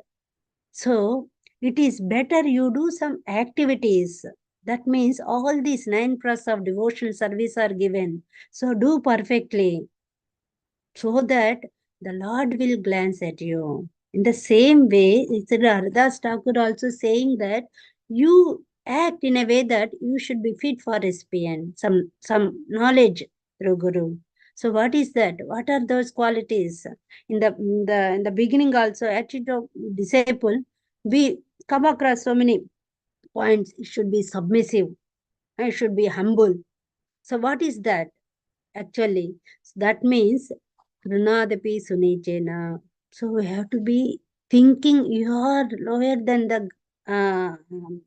So it is better you do some activities. That means all these 9 pras of devotional service are given. So do perfectly, so that the Lord will glance at you. In the same way, Haridas Thakur also saying that you act in a way that you should be fit for recipient, some knowledge through Guru. So what is that? What are those qualities? In the beginning also, attitude of disciple, we come across so many points. It should be submissive, and it should be humble. So what is that? Actually, that means Runadapi Sunichena. So we have to be thinking you are lower than the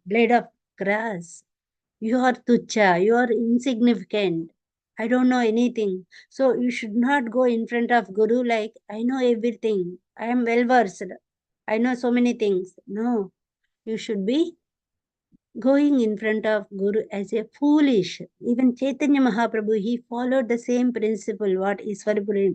blade of grass. You are tucha, you are insignificant. I don't know anything. So you should not go in front of Guru like, I know everything. I am well versed. I know so many things. No, you should be going in front of Guru as a foolish. Even Chaitanya Mahaprabhu, he followed the same principle what Iswarapuri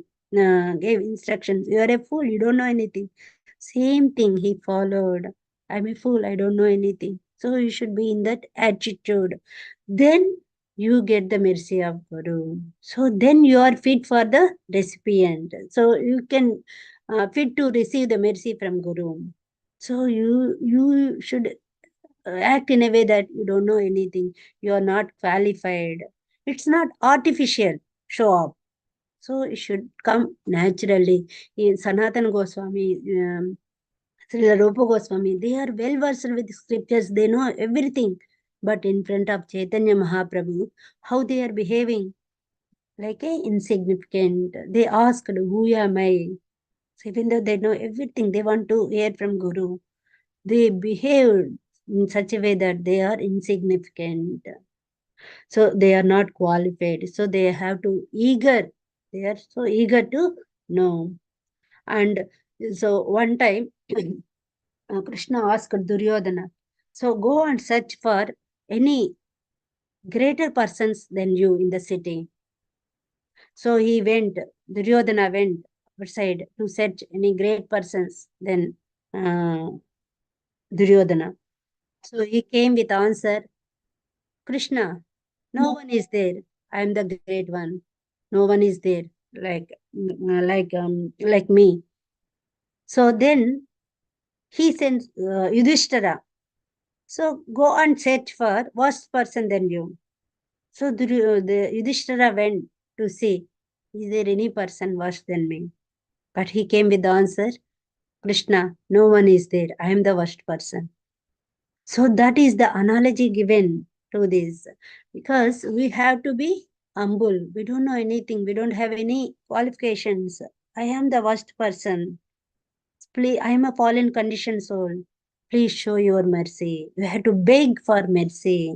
gave instructions. You are a fool, you don't know anything. Same thing he followed. I'm a fool, I don't know anything. So you should be in that attitude. Then you get the mercy of Guru. So then you are fit for the recipient. So you can fit to receive the mercy from Guru. So you should act in a way that you don't know anything, you are not qualified. It's not artificial show up. So it should come naturally. In Sanatana Goswami, Srila Rupa Goswami, they are well versed with scriptures, they know everything. But in front of Chaitanya Mahaprabhu, how they are behaving? Like a insignificant. They asked, who am I? So even though they know everything, they want to hear from Guru. They behaved in such a way that they are insignificant. So they are not qualified. So they have to they are so eager to know. And so one time, Krishna asked Duryodhana, so go and search for any greater persons than you in the city. So he went, Duryodhana went outside to search any great persons than Duryodhana. So he came with answer, Krishna, no one is there. I am the great one. No one is there like me. So then he sends Yudhishthira. So go and search for worst person than you. So the Yudhishthira went to see, is there any person worse than me? But he came with the answer, Krishna, no one is there. I am the worst person. So that is the analogy given to this, because we have to be humble. We don't know anything. We don't have any qualifications. I am the worst person. Please, I am a fallen conditioned soul. Please show your mercy. We have to beg for mercy.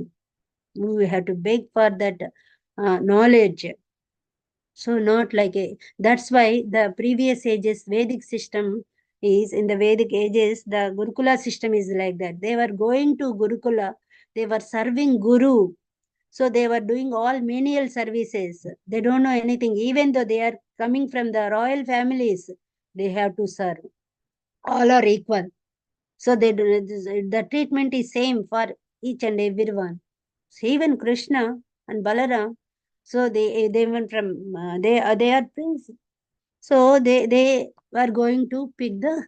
We have to beg for that knowledge. So not like a, that's why the previous ages Vedic system is, in the Vedic ages, the Gurukula system is like that. They were going to Gurukula, they were serving Guru. So they were doing all menial services. They don't know anything. Even though they are coming from the royal families, they have to serve. All are equal. So they do, the treatment is same for each and everyone. So even Krishna and Balaram, so they went from they are prince. So they were going to pick the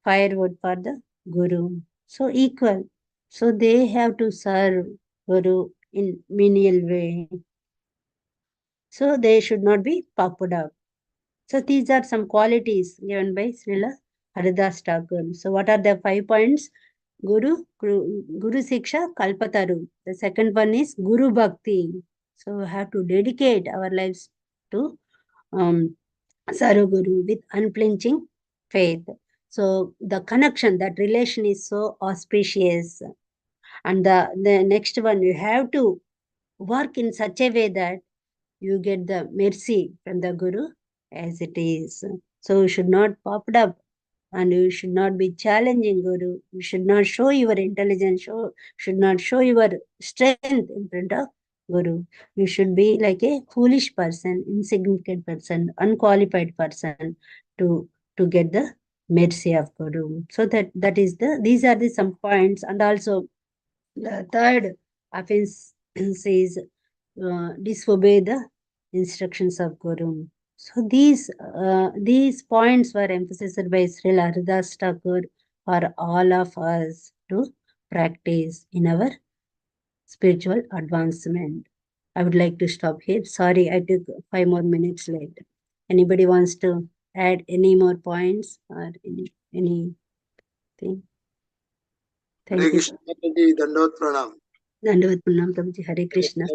firewood for the Guru. So equal. So they have to serve Guru in menial way. So they should not be puffed up. So these are some qualities given by Srila Haridas Thakur. So what are the 5 points? Guru Siksha Kalpataru. The second one is Guru Bhakti. So we have to dedicate our lives to Saru Guru with unflinching faith. So the connection, that relation is so auspicious. And the next one, you have to work in such a way that you get the mercy from the Guru as it is. So you should not pop it up and you should not be challenging Guru. You should not show your intelligence, should not show your strength in front of Guru. You should be like a foolish person, insignificant person, unqualified person to to get the mercy of Guru. So that is these are the some points. And also the third offense says disobey the instructions of Guru. So these points were emphasized by Srila Haridas Thakur for all of us to practice in our spiritual advancement. I would like to stop here. Sorry, I took 5 more minutes late. Anybody wants to add any more points or anything? Thank
Hare
you.
Krishna Mataji, Dandot Pranam.
Dandavat Pranam Prabhuji. Hare Krishna.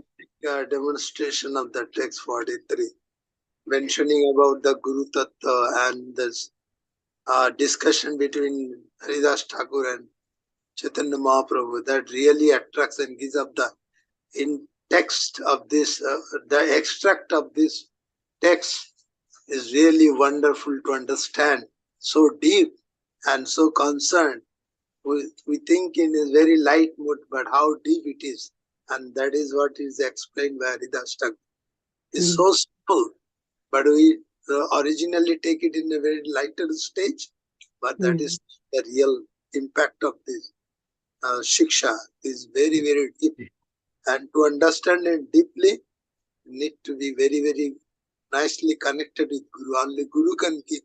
Demonstration of the text 43, mentioning about the Guru Tattva and this discussion between Haridas Thakur and Chaitanya Mahaprabhu that really attracts and gives up the in text of this, the extract of this text is really wonderful to understand, so deep and so concerned. We think in a very light mood, but how deep it is. And that is what is explained by Haridas Thakur. It's so simple, but we originally take it in a very lighter stage, but that is the real impact of this shiksha is very, very deep. And to understand it deeply, you need to be very, very nicely connected with Guru. Only Guru can give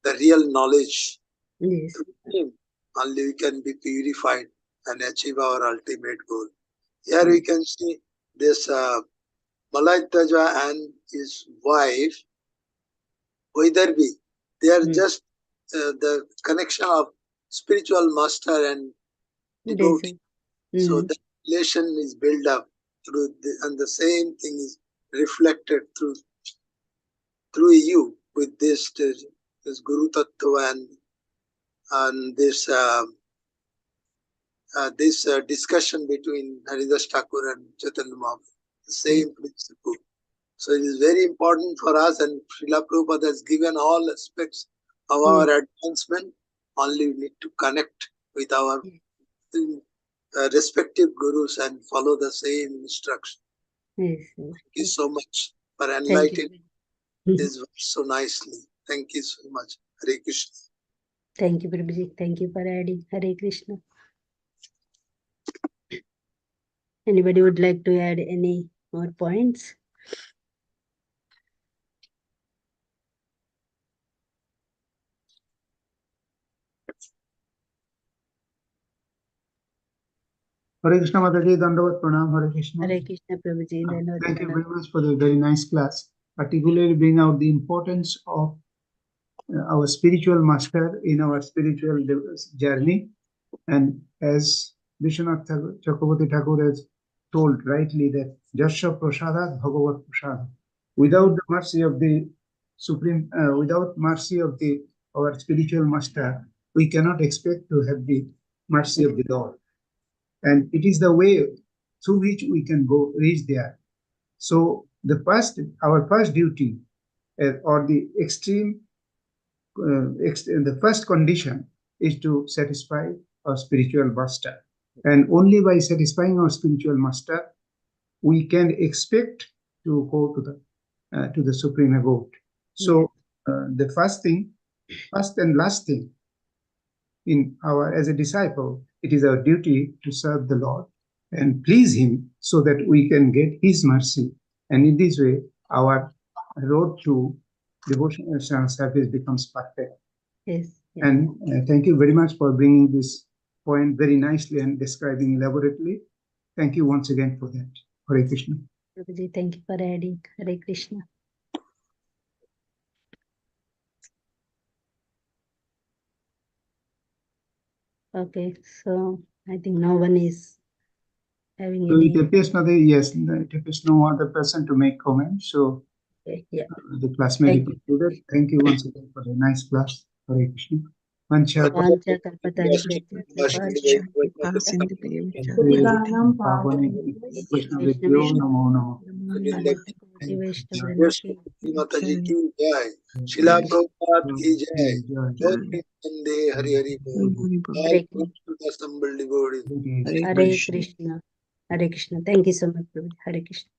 the real knowledge.
Yes.
Through him, only we can be purified and achieve our ultimate goal. Here we can see this Malay Taja and his wife, Vaidarbhi. They are just the connection of spiritual master and devotee. So the relation is built up through and the same thing is reflected through you with this Guru Tattva and this discussion between Haridas Thakur and Chaitanya Mahaprabhu, the same principle. So it is very important for us, and Srila Prabhupada has given all aspects of our advancement. Only we need to connect with our respective gurus and follow the same instruction. Thank you so much for enlightening this so nicely. Thank you so much. Hare Krishna.
Thank you, Prabhuji. Thank you for adding. Hare Krishna. Anybody would like to add any more points?
Hare Krishna Mataji, Dandavat Pranam, Hare Krishna.
Hare Krishna, Prabhuji.
Thank you very much for the very nice class, particularly bring out the importance of our spiritual master in our spiritual journey. And as Vishwanath Chakravarti Thakur has told rightly that Jasya Prasada Bhagavat Prasada. Without the mercy of the Supreme, without mercy of our spiritual master, we cannot expect to have the mercy of the Lord. And it is the way through which we can go reach there. So our first duty, or the extreme, the first condition is to satisfy our spiritual master. And only by satisfying our spiritual master, we can expect to go to the supreme abode. So the first and last thing as a disciple, it is our duty to serve the Lord and please Him so that we can get His mercy. And in this way, our road to devotional service becomes perfect.
Yes.
And thank you very much for bringing this point very nicely and describing elaborately. Thank you once again for that. Hare Krishna.
Prabhuji, thank you for adding. Hare Krishna. Okay, so I think no one is having
So
any.
it appears it appears no other person to make comments. So
Okay, yeah.
the class may be
Thank you.
concluded. Thank you once again for a nice class. Hare Krishna. Vancha
Vancha kalpatarubhyascha
Putitanam
Pavane Vaishnavebhyo Namo Namo.
Koಟಿ वैष्णववृंद की
माताजी की जय, शिला प्रभुपाद की जय, जय वंदे हरि हरि बोल।
हरे
Assembled devotees.
Hare Krishna. Hare Krishna. Thank you so much, Prabhuji. Hare Krishna.